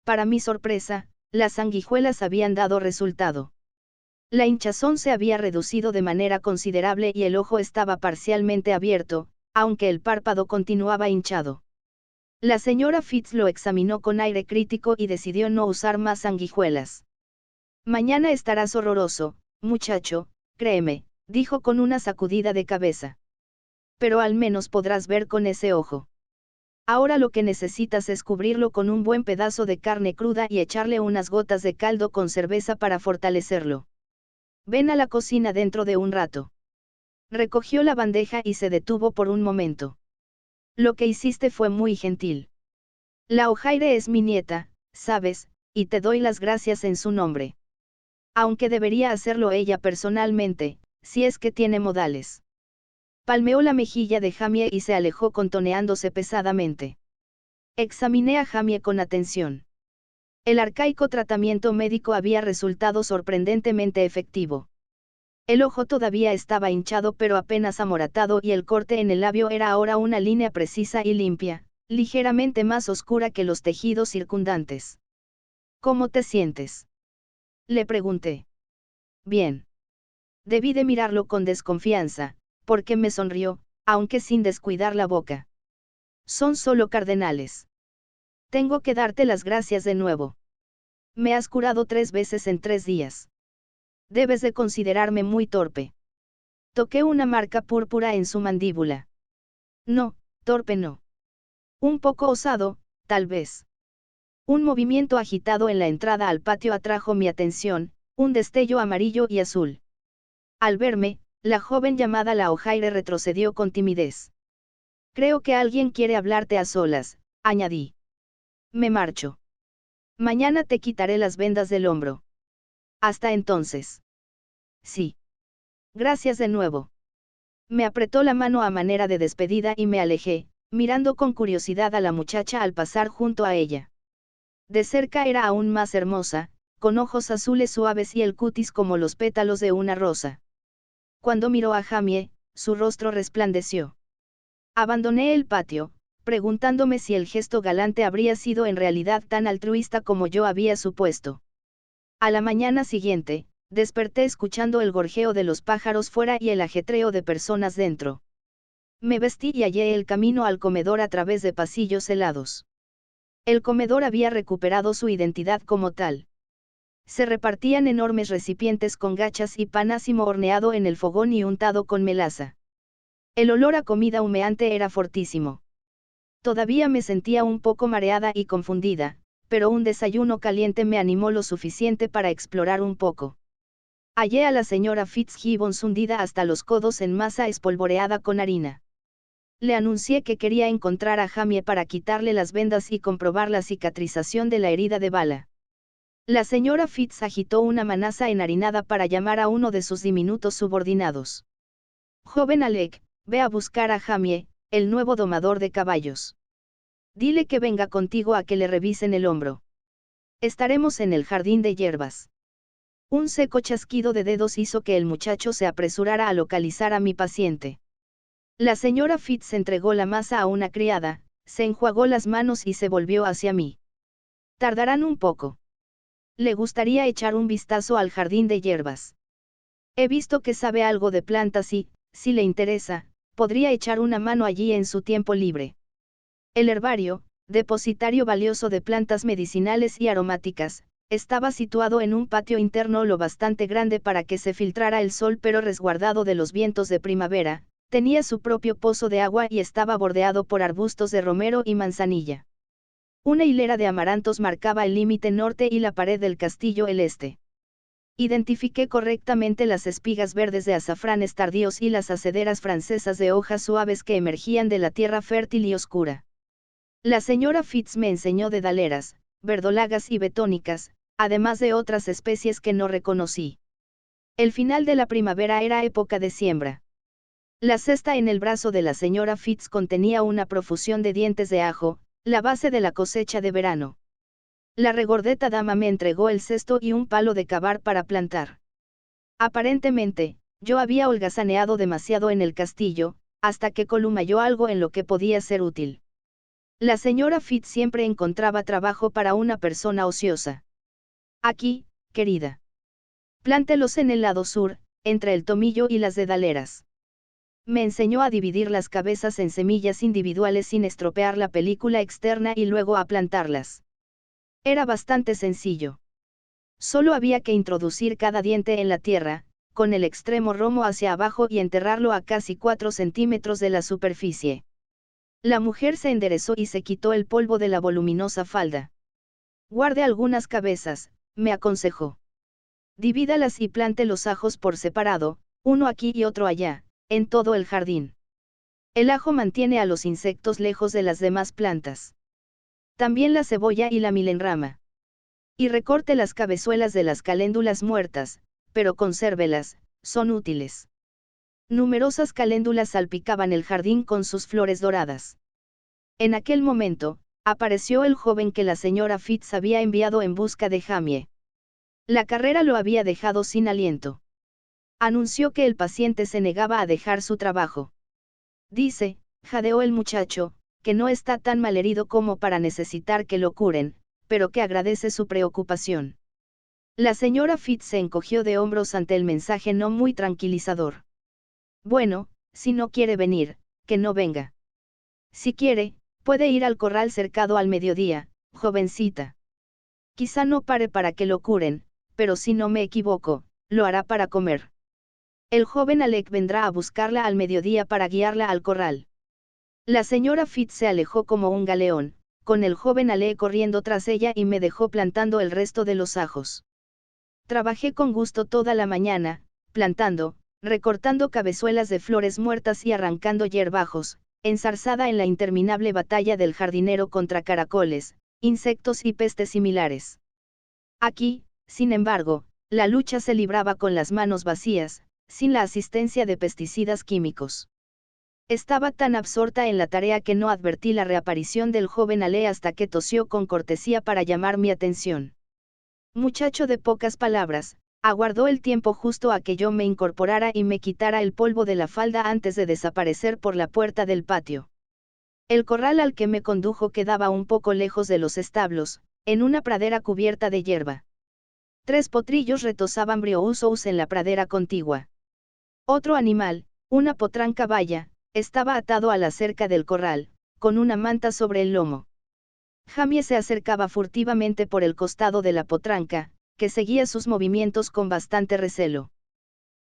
Para mi sorpresa, las sanguijuelas habían dado resultado. La hinchazón se había reducido de manera considerable y el ojo estaba parcialmente abierto, aunque el párpado continuaba hinchado. La señora Fitz lo examinó con aire crítico y decidió no usar más sanguijuelas. Mañana estarás horroroso, muchacho, créeme, dijo con una sacudida de cabeza. Pero al menos podrás ver con ese ojo. Ahora lo que necesitas es cubrirlo con un buen pedazo de carne cruda y echarle unas gotas de caldo con cerveza para fortalecerlo. Ven a la cocina dentro de un rato. Recogió la bandeja y se detuvo por un momento. Lo que hiciste fue muy gentil. La O'Hare es mi nieta, sabes, y te doy las gracias en su nombre. Aunque debería hacerlo ella personalmente, si es que tiene modales. Palmeó la mejilla de Jamie y se alejó contoneándose pesadamente. Examiné a Jamie con atención. El arcaico tratamiento médico había resultado sorprendentemente efectivo. El ojo todavía estaba hinchado pero apenas amoratado y el corte en el labio era ahora una línea precisa y limpia, ligeramente más oscura que los tejidos circundantes. ¿Cómo te sientes?, le pregunté. Bien. Debí de mirarlo con desconfianza, porque me sonrió, aunque sin descuidar la boca. Son solo cardenales. Tengo que darte las gracias de nuevo. Me has curado 3 veces en 3 días. Debes de considerarme muy torpe. Toqué una marca púrpura en su mandíbula. No, torpe no. Un poco osado, tal vez. Un movimiento agitado en la entrada al patio atrajo mi atención, un destello amarillo y azul. Al verme, la joven llamada la O'Hare retrocedió con timidez. Creo que alguien quiere hablarte a solas, añadí. Me marcho. Mañana te quitaré las vendas del hombro. Hasta entonces. Sí. Gracias de nuevo. Me apretó la mano a manera de despedida y me alejé, mirando con curiosidad a la muchacha al pasar junto a ella. De cerca era aún más hermosa, con ojos azules suaves y el cutis como los pétalos de una rosa. Cuando miró a Jamie, su rostro resplandeció. Abandoné el patio, preguntándome si el gesto galante habría sido en realidad tan altruista como yo había supuesto. A la mañana siguiente, desperté escuchando el gorjeo de los pájaros fuera y el ajetreo de personas dentro. Me vestí y hallé el camino al comedor a través de pasillos helados. El comedor había recuperado su identidad como tal. Se repartían enormes recipientes con gachas y pan ácimo horneado en el fogón y untado con melaza. El olor a comida humeante era fortísimo. Todavía me sentía un poco mareada y confundida, pero un desayuno caliente me animó lo suficiente para explorar un poco. Hallé a la señora Fitzgibbons hundida hasta los codos en masa espolvoreada con harina. Le anuncié que quería encontrar a Jamie para quitarle las vendas y comprobar la cicatrización de la herida de bala. La señora Fitz agitó una manaza enharinada para llamar a uno de sus diminutos subordinados. Joven Alec, ve a buscar a Jamie, el nuevo domador de caballos. Dile que venga contigo a que le revisen el hombro. Estaremos en el jardín de hierbas. Un seco chasquido de dedos hizo que el muchacho se apresurara a localizar a mi paciente. La señora Fitz entregó la masa a una criada, se enjuagó las manos y se volvió hacia mí. Tardarán un poco. Le gustaría echar un vistazo al jardín de hierbas. He visto que sabe algo de plantas y, si le interesa, podría echar una mano allí en su tiempo libre. El herbario, depositario valioso de plantas medicinales y aromáticas, estaba situado en un patio interno lo bastante grande para que se filtrara el sol pero resguardado de los vientos de primavera, tenía su propio pozo de agua y estaba bordeado por arbustos de romero y manzanilla. Una hilera de amarantos marcaba el límite norte y la pared del castillo el este. Identifiqué correctamente las espigas verdes de azafranes tardíos y las acederas francesas de hojas suaves que emergían de la tierra fértil y oscura. La señora Fitz me enseñó dedaleras, verdolagas y betónicas, además de otras especies que no reconocí. El final de la primavera era época de siembra. La cesta en el brazo de la señora Fitz contenía una profusión de dientes de ajo, la base de la cosecha de verano. La regordeta dama me entregó el cesto y un palo de cavar para plantar. Aparentemente, yo había holgazaneado demasiado en el castillo, hasta que Colum halló algo en lo que podía ser útil. La señora Fitz siempre encontraba trabajo para una persona ociosa. Aquí, querida. Plántelos en el lado sur, entre el tomillo y las dedaleras. Me enseñó a dividir las cabezas en semillas individuales sin estropear la película externa y luego a plantarlas. Era bastante sencillo. Solo había que introducir cada diente en la tierra, con el extremo romo hacia abajo y enterrarlo a casi 4 centímetros de la superficie. La mujer se enderezó y se quitó el polvo de la voluminosa falda. Guarde algunas cabezas, me aconsejó. Divídalas y plante los ajos por separado, uno aquí y otro allá, en todo el jardín. El ajo mantiene a los insectos lejos de las demás plantas. También la cebolla y la milenrama. Y recorte las cabezuelas de las caléndulas muertas, pero consérvelas, son útiles. Numerosas caléndulas salpicaban el jardín con sus flores doradas. En aquel momento, apareció el joven que la señora Fitz había enviado en busca de Jamie. La carrera lo había dejado sin aliento. Anunció que el paciente se negaba a dejar su trabajo. Dice, jadeó el muchacho, que no está tan malherido como para necesitar que lo curen, pero que agradece su preocupación. La señora Fitz se encogió de hombros ante el mensaje no muy tranquilizador. Bueno, si no quiere venir, que no venga. Si quiere, puede ir al corral cercado al mediodía, jovencita. Quizá no pare para que lo curen, pero si no me equivoco, lo hará para comer. El joven Alec vendrá a buscarla al mediodía para guiarla al corral. La señora Fitz se alejó como un galeón, con el joven Alec corriendo tras ella y me dejó plantando el resto de los ajos. Trabajé con gusto toda la mañana, plantando, recortando cabezuelas de flores muertas y arrancando hierbajos, enzarzada en la interminable batalla del jardinero contra caracoles, insectos y pestes similares. Aquí, sin embargo, la lucha se libraba con las manos vacías, sin la asistencia de pesticidas químicos. Estaba tan absorta en la tarea que no advertí la reaparición del joven Ale hasta que tosió con cortesía para llamar mi atención. Muchacho de pocas palabras, Aguardó el tiempo justo a que yo me incorporara y me quitara el polvo de la falda antes de desaparecer por la puerta del patio. El corral al que me condujo quedaba un poco lejos de los establos, en una pradera cubierta de hierba. 3 potrillos retozaban briouzous en la pradera contigua. Otro animal, una potranca baya, estaba atado a la cerca del corral, con una manta sobre el lomo. Jamie se acercaba furtivamente por el costado de la potranca, que seguía sus movimientos con bastante recelo.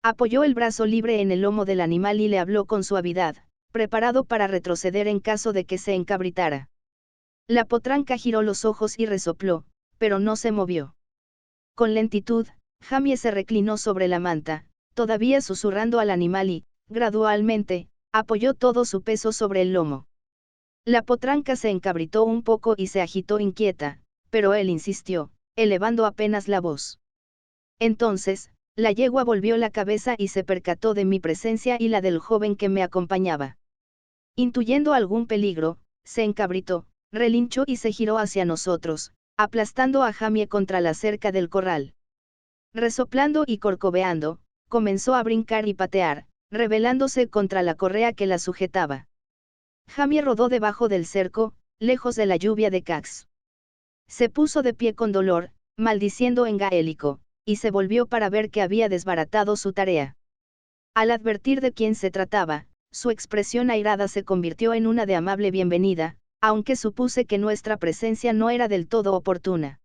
Apoyó el brazo libre en el lomo del animal y le habló con suavidad, preparado para retroceder en caso de que se encabritara. La potranca giró los ojos y resopló, pero no se movió. Con lentitud, Jamie se reclinó sobre la manta, todavía susurrando al animal y, gradualmente, apoyó todo su peso sobre el lomo. La potranca se encabritó un poco y se agitó inquieta, pero él insistió, elevando apenas la voz. Entonces, la yegua volvió la cabeza y se percató de mi presencia y la del joven que me acompañaba. Intuyendo algún peligro, se encabritó, relinchó y se giró hacia nosotros, aplastando a Jamie contra la cerca del corral. Resoplando y corcoveando, comenzó a brincar y patear, rebelándose contra la correa que la sujetaba. Jamie rodó debajo del cerco, lejos de la lluvia de Cax. Se puso de pie con dolor, maldiciendo en gaélico, y se volvió para ver que había desbaratado su tarea. Al advertir de quién se trataba, su expresión airada se convirtió en una de amable bienvenida, aunque supuse que nuestra presencia no era del todo oportuna.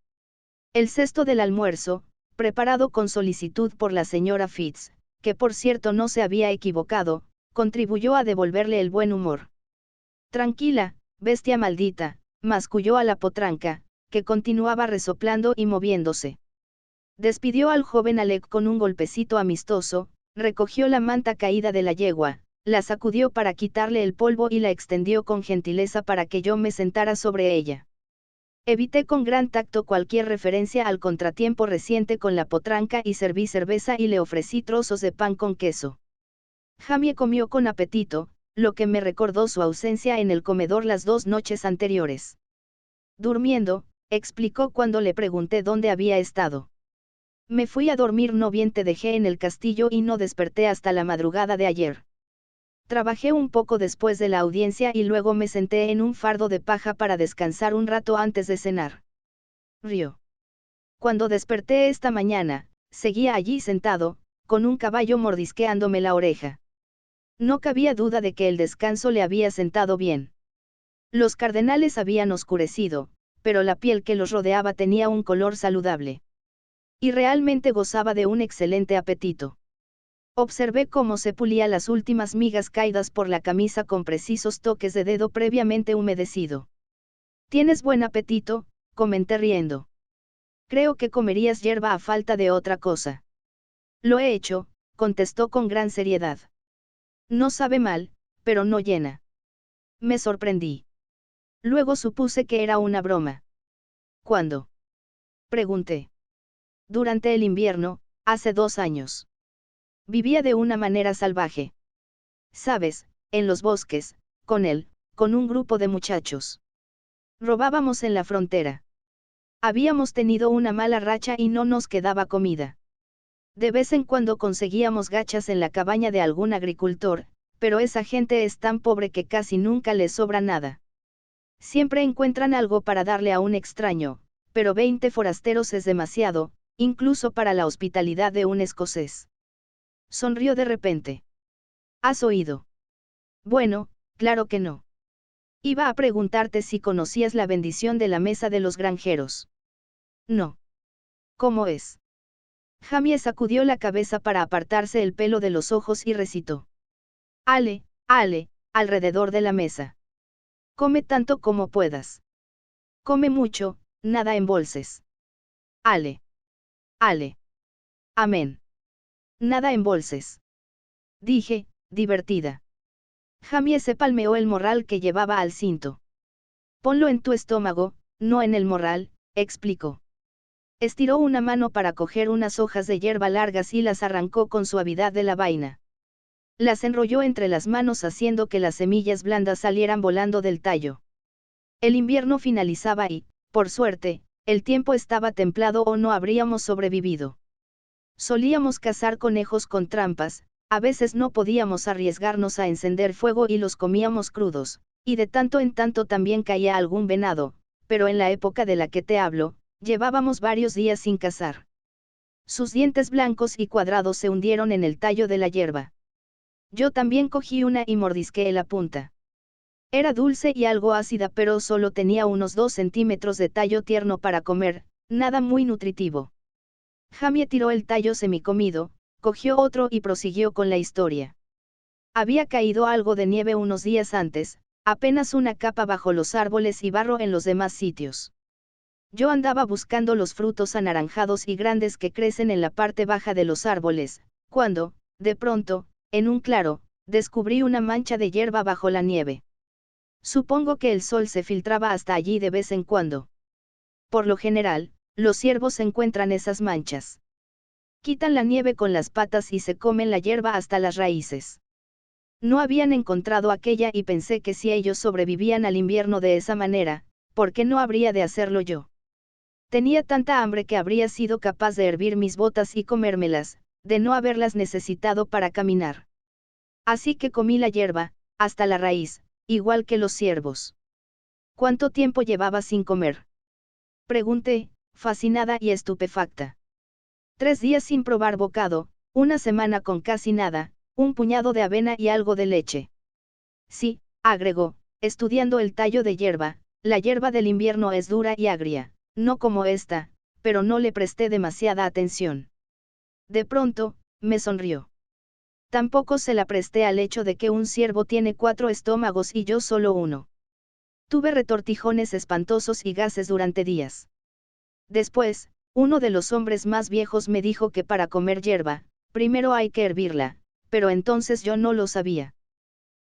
El cesto del almuerzo, preparado con solicitud por la señora Fitz, que por cierto no se había equivocado, contribuyó a devolverle el buen humor. Tranquila, bestia maldita, masculló a la potranca, que continuaba resoplando y moviéndose. Despidió al joven Alec con un golpecito amistoso, recogió la manta caída de la yegua, la sacudió para quitarle el polvo y la extendió con gentileza para que yo me sentara sobre ella. Evité con gran tacto cualquier referencia al contratiempo reciente con la potranca y serví cerveza y le ofrecí trozos de pan con queso. Jamie comió con apetito, lo que me recordó su ausencia en el comedor las 2 noches anteriores. Durmiendo, explicó cuando le pregunté dónde había estado. Me fui a dormir, no bien te dejé en el castillo y no desperté hasta la madrugada de ayer. Trabajé un poco después de la audiencia y luego me senté en un fardo de paja para descansar un rato antes de cenar. Rió. Cuando desperté esta mañana, seguía allí sentado, con un caballo mordisqueándome la oreja. No cabía duda de que el descanso le había sentado bien. Los cardenales habían oscurecido, pero la piel que los rodeaba tenía un color saludable. Y realmente gozaba de un excelente apetito. Observé cómo se pulía las últimas migas caídas por la camisa con precisos toques de dedo previamente humedecido. «Tienes buen apetito», comenté riendo. «Creo que comerías hierba a falta de otra cosa». «Lo he hecho», contestó con gran seriedad. «No sabe mal, pero no llena». Me sorprendí. Luego supuse que era una broma. «¿Cuándo?», pregunté. «Durante el invierno, hace 2 años. Vivía de una manera salvaje. Sabes, en los bosques, con él, con un grupo de muchachos. Robábamos en la frontera. Habíamos tenido una mala racha y no nos quedaba comida. De vez en cuando conseguíamos gachas en la cabaña de algún agricultor, pero esa gente es tan pobre que casi nunca les sobra nada. Siempre encuentran algo para darle a un extraño, pero 20 forasteros es demasiado, incluso para la hospitalidad de un escocés». Sonrió de repente. ¿Has oído? Bueno, claro que no. Iba a preguntarte si conocías la bendición de la mesa de los granjeros. No. ¿Cómo es? Jamie sacudió la cabeza para apartarse el pelo de los ojos y recitó. Ale, ale, alrededor de la mesa. Come tanto como puedas. Come mucho, nada embolses. Ale. Ale. Amén. Nada embolses. Dije, divertida. Jamie se palmeó el morral que llevaba al cinto. Ponlo en tu estómago, no en el morral, explicó. Estiró una mano para coger unas hojas de hierba largas y las arrancó con suavidad de la vaina. Las enrolló entre las manos haciendo que las semillas blandas salieran volando del tallo. El invierno finalizaba y, por suerte, el tiempo estaba templado o no habríamos sobrevivido. Solíamos cazar conejos con trampas, a veces no podíamos arriesgarnos a encender fuego y los comíamos crudos, y de tanto en tanto también caía algún venado, pero en la época de la que te hablo, llevábamos varios días sin cazar. Sus dientes blancos y cuadrados se hundieron en el tallo de la hierba. Yo también cogí una y mordisqué la punta. Era dulce y algo ácida, pero solo tenía unos 2 centímetros de tallo tierno para comer, nada muy nutritivo. Jamie tiró el tallo semicomido, cogió otro y prosiguió con la historia. Había caído algo de nieve unos días antes, apenas una capa bajo los árboles y barro en los demás sitios. Yo andaba buscando los frutos anaranjados y grandes que crecen en la parte baja de los árboles, cuando, de pronto, en un claro, descubrí una mancha de hierba bajo la nieve. Supongo que el sol se filtraba hasta allí de vez en cuando. Por lo general, los ciervos encuentran esas manchas. Quitan la nieve con las patas y se comen la hierba hasta las raíces. No habían encontrado aquella y pensé que si ellos sobrevivían al invierno de esa manera, ¿por qué no habría de hacerlo yo? Tenía tanta hambre que habría sido capaz de hervir mis botas y comérmelas, de no haberlas necesitado para caminar. Así que comí la hierba, hasta la raíz, igual que los ciervos. ¿Cuánto tiempo llevaba sin comer? Pregunté, fascinada y estupefacta. 3 días sin probar bocado, 1 semana con casi nada, un puñado de avena y algo de leche. Sí, agregó, estudiando el tallo de hierba, la hierba del invierno es dura y agria, no como esta, pero no le presté demasiada atención. De pronto, me sonrió. Tampoco se la presté al hecho de que un ciervo tiene 4 estómagos y yo solo uno. Tuve retortijones espantosos y gases durante días. Después, uno de los hombres más viejos me dijo que para comer hierba, primero hay que hervirla, pero entonces yo no lo sabía.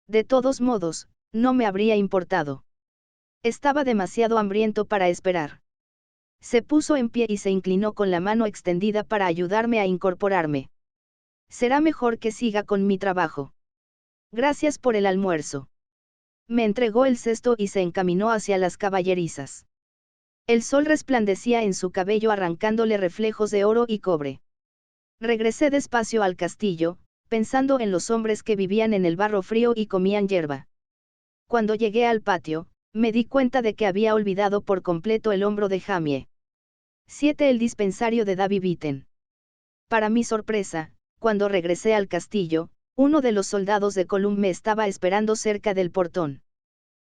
De todos modos, no me habría importado. Estaba demasiado hambriento para esperar. Se puso en pie y se inclinó con la mano extendida para ayudarme a incorporarme. Será mejor que siga con mi trabajo. Gracias por el almuerzo. Me entregó el cesto y se encaminó hacia las caballerizas. El sol resplandecía en su cabello arrancándole reflejos de oro y cobre. Regresé despacio al castillo, pensando en los hombres que vivían en el barro frío y comían hierba. Cuando llegué al patio, me di cuenta de que había olvidado por completo el hombro de Jamie. 7. El dispensario de Davy Bitten. Para mi sorpresa, cuando regresé al castillo, uno de los soldados de Colum me estaba esperando cerca del portón.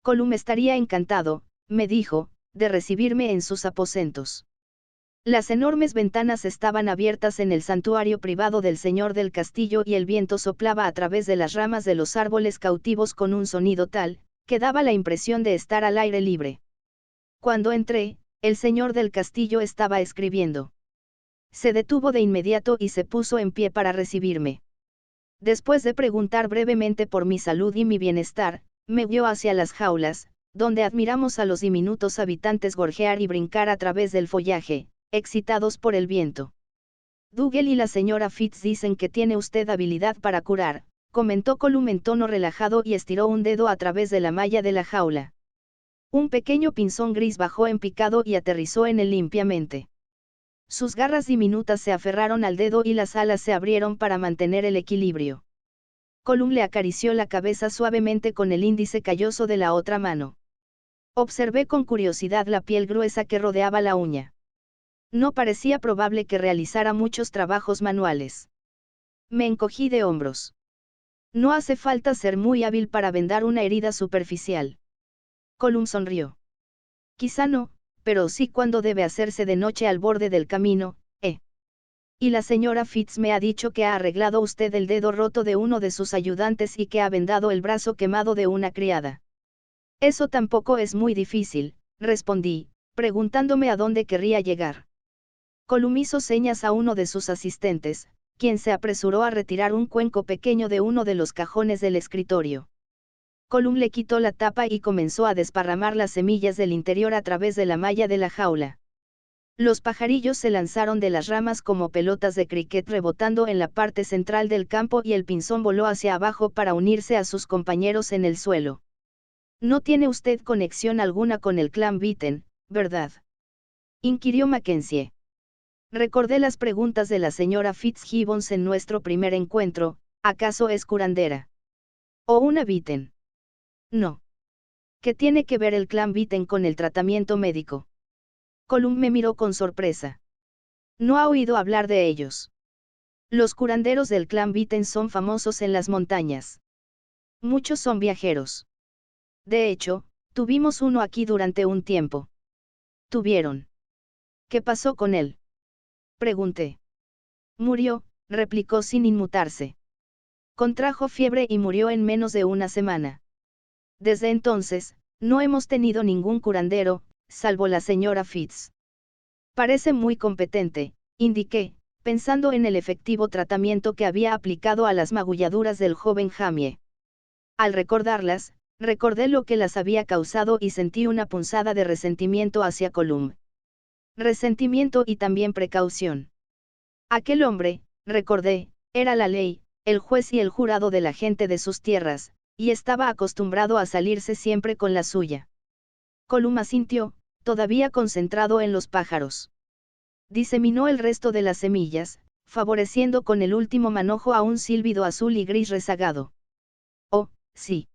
Colum estaría encantado, me dijo, de recibirme en sus aposentos. Las enormes ventanas estaban abiertas en el santuario privado del señor del castillo y el viento soplaba a través de las ramas de los árboles cautivos con un sonido tal, que daba la impresión de estar al aire libre. Cuando entré, el señor del castillo estaba escribiendo. Se detuvo de inmediato y se puso en pie para recibirme. Después de preguntar brevemente por mi salud y mi bienestar, me guió hacia las jaulas, donde admiramos a los diminutos habitantes gorjear y brincar a través del follaje, excitados por el viento. Dougal y la señora Fitz dicen que tiene usted habilidad para curar, comentó Colum en tono relajado y estiró un dedo a través de la malla de la jaula. Un pequeño pinzón gris bajó en picado y aterrizó en él limpiamente. Sus garras diminutas se aferraron al dedo y las alas se abrieron para mantener el equilibrio. Colum le acarició la cabeza suavemente con el índice calloso de la otra mano. Observé con curiosidad la piel gruesa que rodeaba la uña. No parecía probable que realizara muchos trabajos manuales. Me encogí de hombros. No hace falta ser muy hábil para vendar una herida superficial. Colum sonrió. Quizá no, pero sí cuando debe hacerse de noche al borde del camino, ¿eh? Y la señora Fitz me ha dicho que ha arreglado usted el dedo roto de uno de sus ayudantes y que ha vendado el brazo quemado de una criada. Eso tampoco es muy difícil, respondí, preguntándome a dónde querría llegar. Colum hizo señas a uno de sus asistentes, quien se apresuró a retirar un cuenco pequeño de uno de los cajones del escritorio. Colum le quitó la tapa y comenzó a desparramar las semillas del interior a través de la malla de la jaula. Los pajarillos se lanzaron de las ramas como pelotas de cricket rebotando en la parte central del campo y el pinzón voló hacia abajo para unirse a sus compañeros en el suelo. No tiene usted conexión alguna con el clan Bitten, ¿verdad? Inquirió Mackenzie. Recordé las preguntas de la señora Fitzgibbons en nuestro primer encuentro: ¿acaso es curandera? ¿O una Vitten? No. ¿Qué tiene que ver el clan Vitten con el tratamiento médico? Colum me miró con sorpresa. ¿No ha oído hablar de ellos? Los curanderos del clan Vitten son famosos en las montañas. Muchos son viajeros. De hecho, tuvimos uno aquí durante un tiempo. ¿Tuvieron? ¿Qué pasó con él? Pregunté. Murió, replicó sin inmutarse. Contrajo fiebre y murió en menos de una semana. Desde entonces, no hemos tenido ningún curandero, salvo la señora Fitz. Parece muy competente, indiqué, pensando en el efectivo tratamiento que había aplicado a las magulladuras del joven Jamie. Al recordarlas, recordé lo que las había causado y sentí una punzada de resentimiento hacia Colum. Resentimiento y también precaución. Aquel hombre, recordé, era la ley, el juez y el jurado de la gente de sus tierras, y estaba acostumbrado a salirse siempre con la suya. Colum asintió, todavía concentrado en los pájaros. Diseminó el resto de las semillas, favoreciendo con el último manojo a un sílvido azul y gris rezagado. Oh, sí.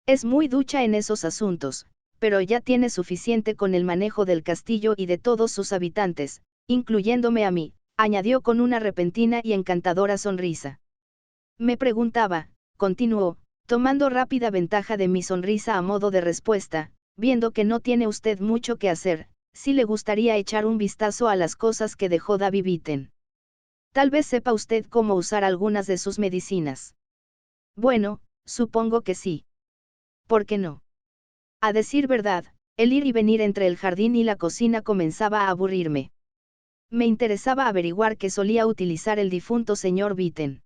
Es muy ducha en esos asuntos, pero ya tiene suficiente con el manejo del castillo y de todos sus habitantes, incluyéndome a mí, añadió con una repentina y encantadora sonrisa. Me preguntaba, continuó, tomando rápida ventaja de mi sonrisa a modo de respuesta, viendo que no tiene usted mucho que hacer, si le gustaría echar un vistazo a las cosas que dejó Davy Vitten. Tal vez sepa usted cómo usar algunas de sus medicinas. Bueno, supongo que sí. ¿Por qué no? A decir verdad, el ir y venir entre el jardín y la cocina comenzaba a aburrirme. Me interesaba averiguar qué solía utilizar el difunto señor Vitten.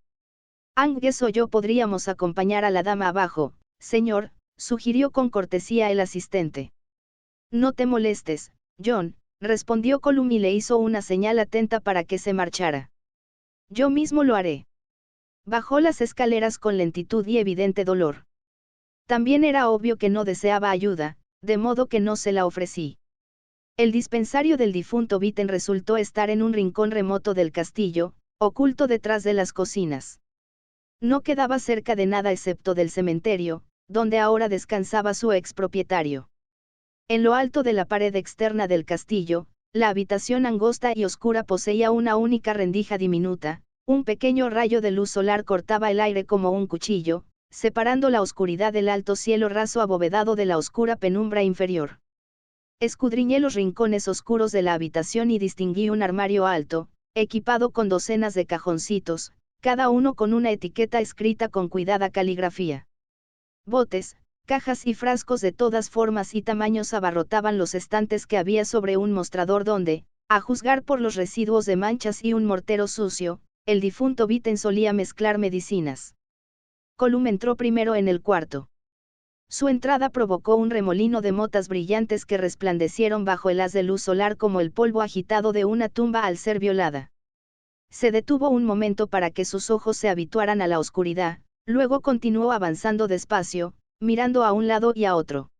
Angus o yo podríamos acompañar a la dama abajo, señor, sugirió con cortesía el asistente. No te molestes, John, respondió Colum y le hizo una señal atenta para que se marchara. Yo mismo lo haré. Bajó las escaleras con lentitud y evidente dolor. También era obvio que no deseaba ayuda, de modo que no se la ofrecí. El dispensario del difunto Vitten resultó estar en un rincón remoto del castillo, oculto detrás de las cocinas. No quedaba cerca de nada excepto del cementerio, donde ahora descansaba su expropietario. En lo alto de la pared externa del castillo, la habitación angosta y oscura poseía una única rendija diminuta, un pequeño rayo de luz solar cortaba el aire como un cuchillo, separando la oscuridad del alto cielo raso abovedado de la oscura penumbra inferior. Escudriñé los rincones oscuros de la habitación y distinguí un armario alto, equipado con docenas de cajoncitos, cada uno con una etiqueta escrita con cuidada caligrafía. Botes, cajas y frascos de todas formas y tamaños abarrotaban los estantes que había sobre un mostrador donde, a juzgar por los residuos de manchas y un mortero sucio, el difunto Vitten solía mezclar medicinas. Colum entró primero en el cuarto. Su entrada provocó un remolino de motas brillantes que resplandecieron bajo el haz de luz solar como el polvo agitado de una tumba al ser violada. Se detuvo un momento para que sus ojos se habituaran a la oscuridad, luego continuó avanzando despacio, mirando a un lado y a otro.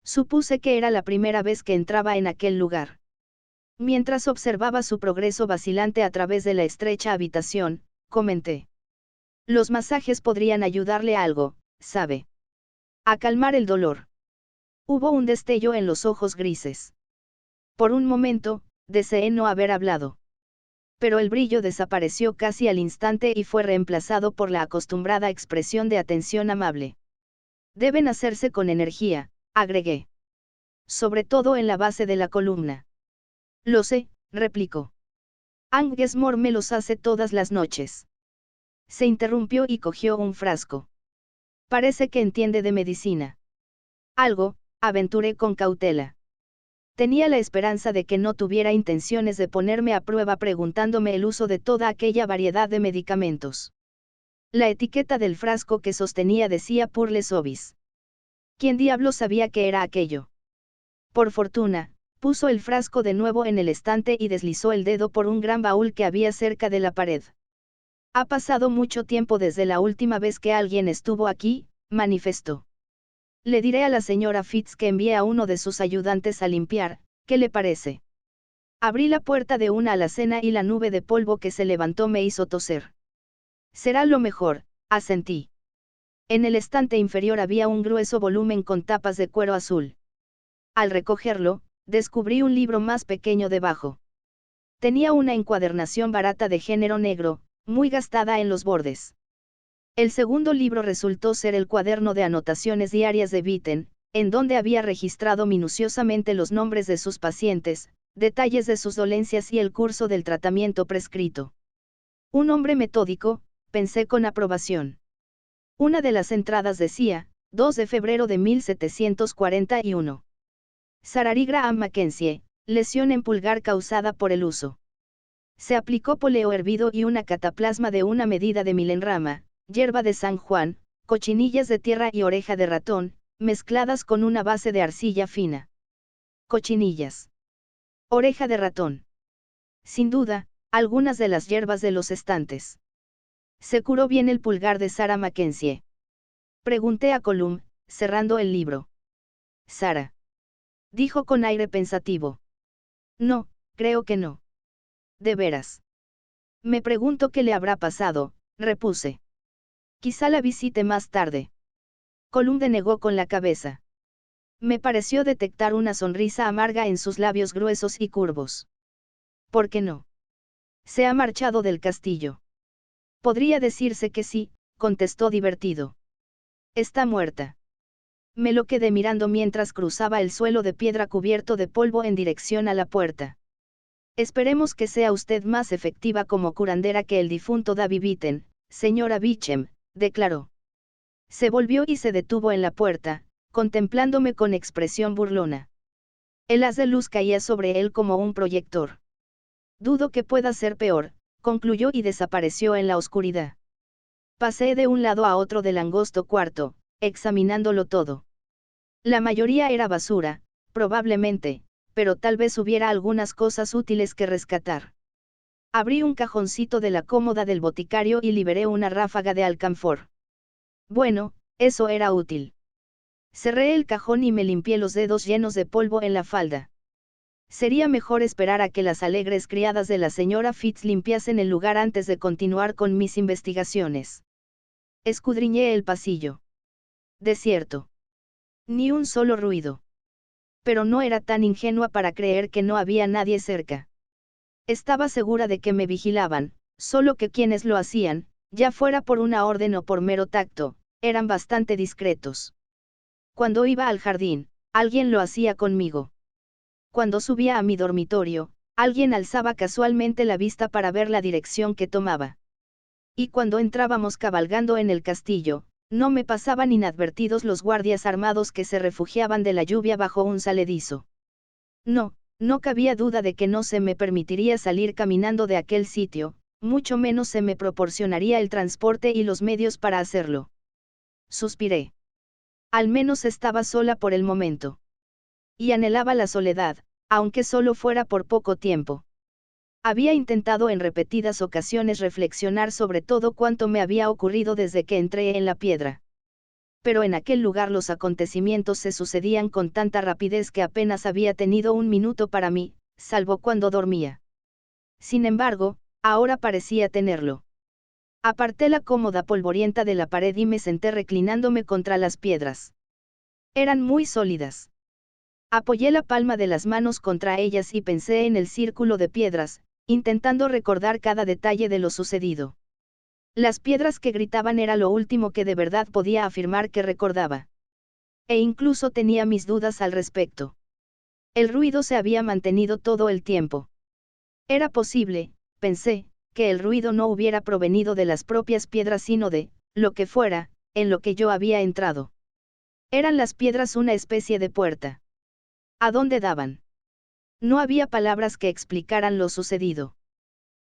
Supuse que era la primera vez que entraba en aquel lugar. Mientras observaba su progreso vacilante a través de la estrecha habitación, comenté. Los masajes podrían ayudarle a algo, ¿sabe? A calmar el dolor. Hubo un destello en los ojos grises. Por un momento, deseé no haber hablado. Pero el brillo desapareció casi al instante y fue reemplazado por la acostumbrada expresión de atención amable. Deben hacerse con energía, agregué. Sobre todo en la base de la columna. Lo sé, replicó. Angus Mor me los hace todas las noches. Se interrumpió y cogió un frasco. Parece que entiende de medicina. Algo, aventuré con cautela. Tenía la esperanza de que no tuviera intenciones de ponerme a prueba preguntándome el uso de toda aquella variedad de medicamentos. La etiqueta del frasco que sostenía decía Purles Ovis. ¿Quién diablo sabía qué era aquello? Por fortuna, puso el frasco de nuevo en el estante y deslizó el dedo por un gran baúl que había cerca de la pared. Ha pasado mucho tiempo desde la última vez que alguien estuvo aquí, manifestó. Le diré a la señora Fitz que envíe a uno de sus ayudantes a limpiar, ¿qué le parece? Abrí la puerta de una alacena y la nube de polvo que se levantó me hizo toser. Será lo mejor, asentí. En el estante inferior había un grueso volumen con tapas de cuero azul. Al recogerlo, descubrí un libro más pequeño debajo. Tenía una encuadernación barata de género negro, muy gastada en los bordes. El segundo libro resultó ser el cuaderno de anotaciones diarias de Witten, en donde había registrado minuciosamente los nombres de sus pacientes, detalles de sus dolencias y el curso del tratamiento prescrito. Un hombre metódico, pensé con aprobación. Una de las entradas decía, 2 de febrero de 1741. Sarah Graham Mackenzie, lesión en pulgar causada por el uso. Se aplicó poleo hervido y una cataplasma de una medida de milenrama, hierba de San Juan, cochinillas de tierra y oreja de ratón, mezcladas con una base de arcilla fina. Cochinillas. Oreja de ratón. Sin duda, algunas de las hierbas de los estantes. ¿Se curó bien el pulgar de Sarah Mackenzie? Pregunté a Colum, cerrando el libro. Sarah. Dijo con aire pensativo. No, creo que no. De veras. Me pregunto qué le habrá pasado, repuse. Quizá la visite más tarde. Colum denegó con la cabeza. Me pareció detectar una sonrisa amarga en sus labios gruesos y curvos. ¿Por qué no? Se ha marchado del castillo. Podría decirse que sí, contestó divertido. Está muerta. Me lo quedé mirando mientras cruzaba el suelo de piedra cubierto de polvo en dirección a la puerta. Esperemos que sea usted más efectiva como curandera que el difunto David Witten, señora Beecham, declaró. Se volvió y se detuvo en la puerta, contemplándome con expresión burlona. El haz de luz caía sobre él como un proyector. Dudo que pueda ser peor, concluyó y desapareció en la oscuridad. Pasé de un lado a otro del angosto cuarto, examinándolo todo. La mayoría era basura, probablemente, pero tal vez hubiera algunas cosas útiles que rescatar. Abrí un cajoncito de la cómoda del boticario y liberé una ráfaga de alcanfor. Bueno, eso era útil. Cerré el cajón y me limpié los dedos llenos de polvo en la falda. Sería mejor esperar a que las alegres criadas de la señora Fitz limpiasen el lugar antes de continuar con mis investigaciones. Escudriñé el pasillo. Desierto. Ni un solo ruido. Pero no era tan ingenua para creer que no había nadie cerca. Estaba segura de que me vigilaban, solo que quienes lo hacían, ya fuera por una orden o por mero tacto, eran bastante discretos. Cuando iba al jardín, alguien lo hacía conmigo. Cuando subía a mi dormitorio, alguien alzaba casualmente la vista para ver la dirección que tomaba. Y cuando entrábamos cabalgando en el castillo, no me pasaban inadvertidos los guardias armados que se refugiaban de la lluvia bajo un saledizo. No, no cabía duda de que no se me permitiría salir caminando de aquel sitio, mucho menos se me proporcionaría el transporte y los medios para hacerlo. Suspiré. Al menos estaba sola por el momento. Y anhelaba la soledad, aunque solo fuera por poco tiempo. Había intentado en repetidas ocasiones reflexionar sobre todo cuanto me había ocurrido desde que entré en la piedra. Pero en aquel lugar los acontecimientos se sucedían con tanta rapidez que apenas había tenido un minuto para mí, salvo cuando dormía. Sin embargo, ahora parecía tenerlo. Aparté la cómoda polvorienta de la pared y me senté reclinándome contra las piedras. Eran muy sólidas. Apoyé la palma de las manos contra ellas y pensé en el círculo de piedras, intentando recordar cada detalle de lo sucedido. Las piedras que gritaban era lo último que de verdad podía afirmar que recordaba. E incluso tenía mis dudas al respecto. El ruido se había mantenido todo el tiempo. Era posible, pensé, que el ruido no hubiera provenido de las propias piedras sino de, lo que fuera, en lo que yo había entrado. ¿Eran las piedras una especie de puerta? ¿A dónde daban? No había palabras que explicaran lo sucedido.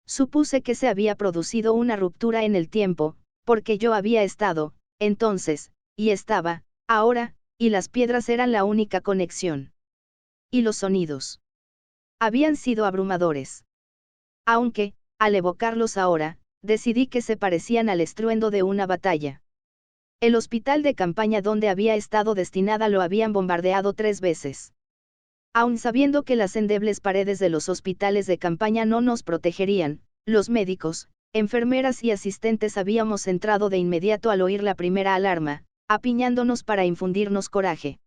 Supuse que se había producido una ruptura en el tiempo, porque yo había estado, entonces, y estaba, ahora, y las piedras eran la única conexión. Y los sonidos. Habían sido abrumadores. Aunque, al evocarlos ahora, decidí que se parecían al estruendo de una batalla. El hospital de campaña donde había estado destinada lo habían bombardeado 3 veces. Aun sabiendo que las endebles paredes de los hospitales de campaña no nos protegerían, los médicos, enfermeras y asistentes habíamos entrado de inmediato al oír la primera alarma, apiñándonos para infundirnos coraje.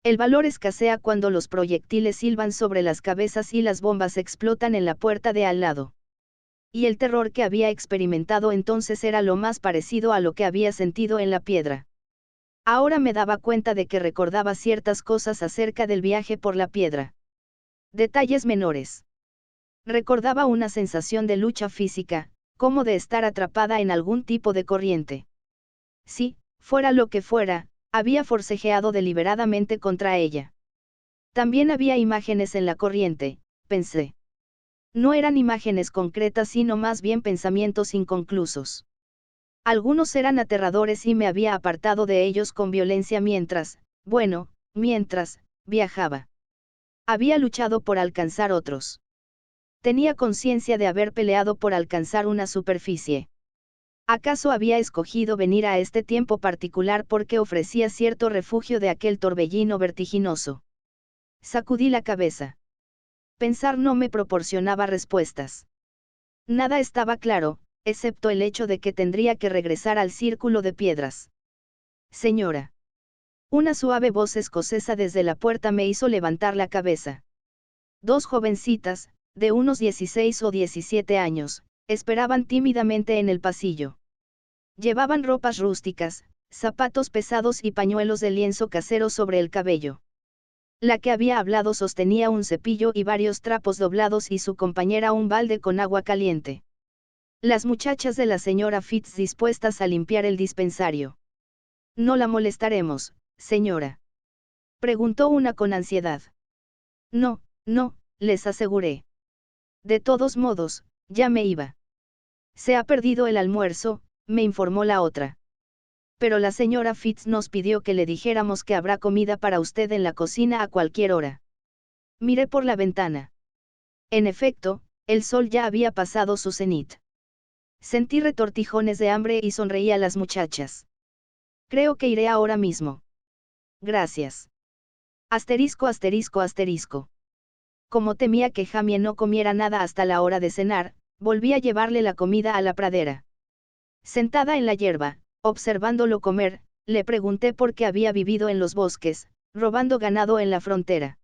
El valor escasea cuando los proyectiles silban sobre las cabezas y las bombas explotan en la puerta de al lado. Y el terror que había experimentado entonces era lo más parecido a lo que había sentido en la piedra. Ahora me daba cuenta de que recordaba ciertas cosas acerca del viaje por la piedra. Detalles menores. Recordaba una sensación de lucha física, como de estar atrapada en algún tipo de corriente. Sí, fuera lo que fuera, había forcejeado deliberadamente contra ella. También había imágenes en la corriente, pensé. No eran imágenes concretas sino más bien pensamientos inconclusos. Algunos eran aterradores y me había apartado de ellos con violencia mientras viajaba. Había luchado por alcanzar otros. Tenía conciencia de haber peleado por alcanzar una superficie. ¿Acaso había escogido venir a este tiempo particular porque ofrecía cierto refugio de aquel torbellino vertiginoso? Sacudí la cabeza. Pensar no me proporcionaba respuestas. Nada estaba claro, excepto el hecho de que tendría que regresar al círculo de piedras. Señora. Una suave voz escocesa desde la puerta me hizo levantar la cabeza. Dos jovencitas, de unos 16 o 17 años, esperaban tímidamente en el pasillo. Llevaban ropas rústicas, zapatos pesados y pañuelos de lienzo casero sobre el cabello. La que había hablado sostenía un cepillo y varios trapos doblados y su compañera un balde con agua caliente. Las muchachas de la señora Fitz dispuestas a limpiar el dispensario. «¿No la molestaremos, señora?», preguntó una con ansiedad. «No, no», les aseguré. «De todos modos, ya me iba». «Se ha perdido el almuerzo», me informó la otra. «Pero la señora Fitz nos pidió que le dijéramos que habrá comida para usted en la cocina a cualquier hora». Miré por la ventana. En efecto, el sol ya había pasado su cenit. Sentí retortijones de hambre y sonreí a las muchachas. «Creo que iré ahora mismo». «Gracias». Asterisco asterisco asterisco. Como temía que Jamie no comiera nada hasta la hora de cenar, volví a llevarle la comida a la pradera. Sentada en la hierba, observándolo comer, le pregunté por qué había vivido en los bosques, robando ganado en la frontera.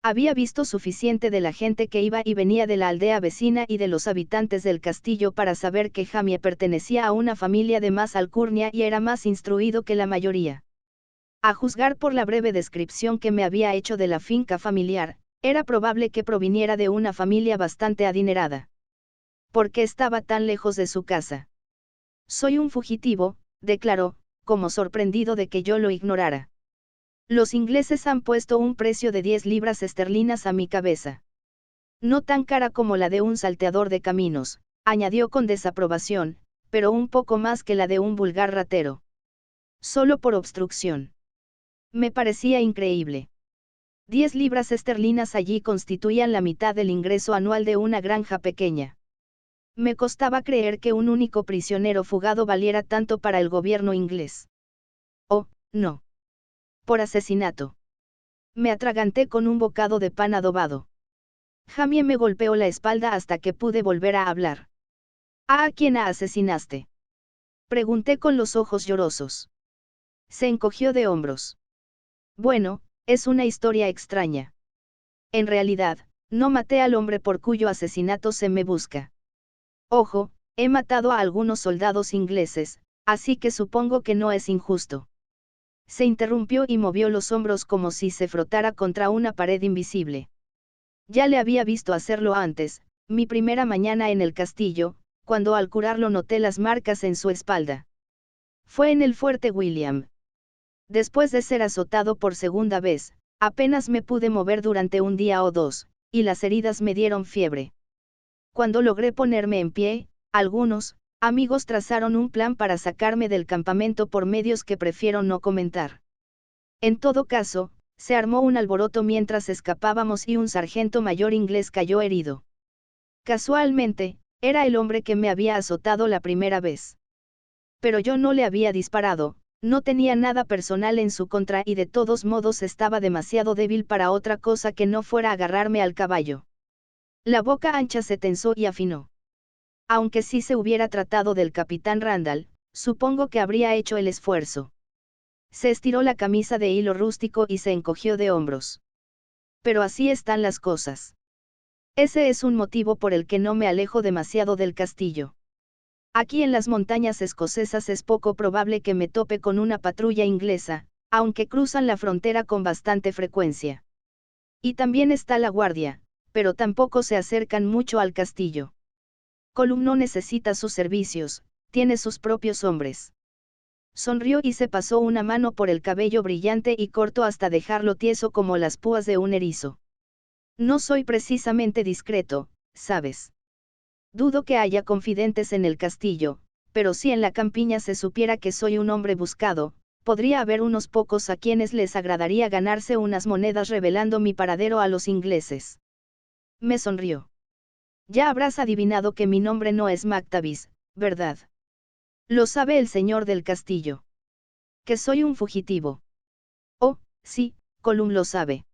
Había visto suficiente de la gente que iba y venía de la aldea vecina y de los habitantes del castillo para saber que Jamie pertenecía a una familia de más alcurnia y era más instruido que la mayoría. A juzgar por la breve descripción que me había hecho de la finca familiar, era probable que proviniera de una familia bastante adinerada. ¿Por qué estaba tan lejos de su casa? «Soy un fugitivo», declaró, como sorprendido de que yo lo ignorara. «Los ingleses han puesto un precio de 10 libras esterlinas a mi cabeza. No tan cara como la de un salteador de caminos», añadió con desaprobación, «pero un poco más que la de un vulgar ratero. Solo por obstrucción». Me parecía increíble. 10 libras esterlinas allí constituían la mitad del ingreso anual de una granja pequeña. Me costaba creer que un único prisionero fugado valiera tanto para el gobierno inglés. Oh, no. Por asesinato. Me atraganté con un bocado de pan adobado. Jamie me golpeó la espalda hasta que pude volver a hablar. «¿A quién asesinaste?», pregunté con los ojos llorosos. Se encogió de hombros. «Bueno, es una historia extraña. En realidad, no maté al hombre por cuyo asesinato se me busca. Ojo, he matado a algunos soldados ingleses, así que supongo que no es injusto». Se interrumpió y movió los hombros como si se frotara contra una pared invisible. Ya le había visto hacerlo antes, mi primera mañana en el castillo, cuando al curarlo noté las marcas en su espalda. Fue en el fuerte William. Después de ser azotado por segunda vez, apenas me pude mover durante un día o dos, y las heridas me dieron fiebre. Cuando logré ponerme en pie, algunos amigos trazaron un plan para sacarme del campamento por medios que prefiero no comentar. En todo caso, se armó un alboroto mientras escapábamos y un sargento mayor inglés cayó herido. Casualmente, era el hombre que me había azotado la primera vez. Pero yo no le había disparado, No tenía nada personal en su contra y de todos modos estaba demasiado débil para otra cosa que no fuera agarrarme al caballo. La boca ancha se tensó y afinó. Aunque sí se hubiera tratado del capitán Randall, supongo que habría hecho el esfuerzo. Se estiró la camisa de hilo rústico y se encogió de hombros. Pero así están las cosas. Ese es un motivo por el que no me alejo demasiado del castillo. Aquí en las montañas escocesas es poco probable que me tope con una patrulla inglesa, aunque cruzan la frontera con bastante frecuencia. Y también está la guardia, pero tampoco se acercan mucho al castillo. Colum no necesita sus servicios, tiene sus propios hombres. Sonrió y se pasó una mano por el cabello brillante y corto hasta dejarlo tieso como las púas de un erizo. No soy precisamente discreto, ¿sabes? Dudo que haya confidentes en el castillo, pero si en la campiña se supiera que soy un hombre buscado, podría haber unos pocos a quienes les agradaría ganarse unas monedas revelando mi paradero a los ingleses. Me sonrió. Ya habrás adivinado que mi nombre no es McTavish, ¿verdad? Lo sabe el señor del castillo. Que soy un fugitivo. Oh, sí, Colum lo sabe.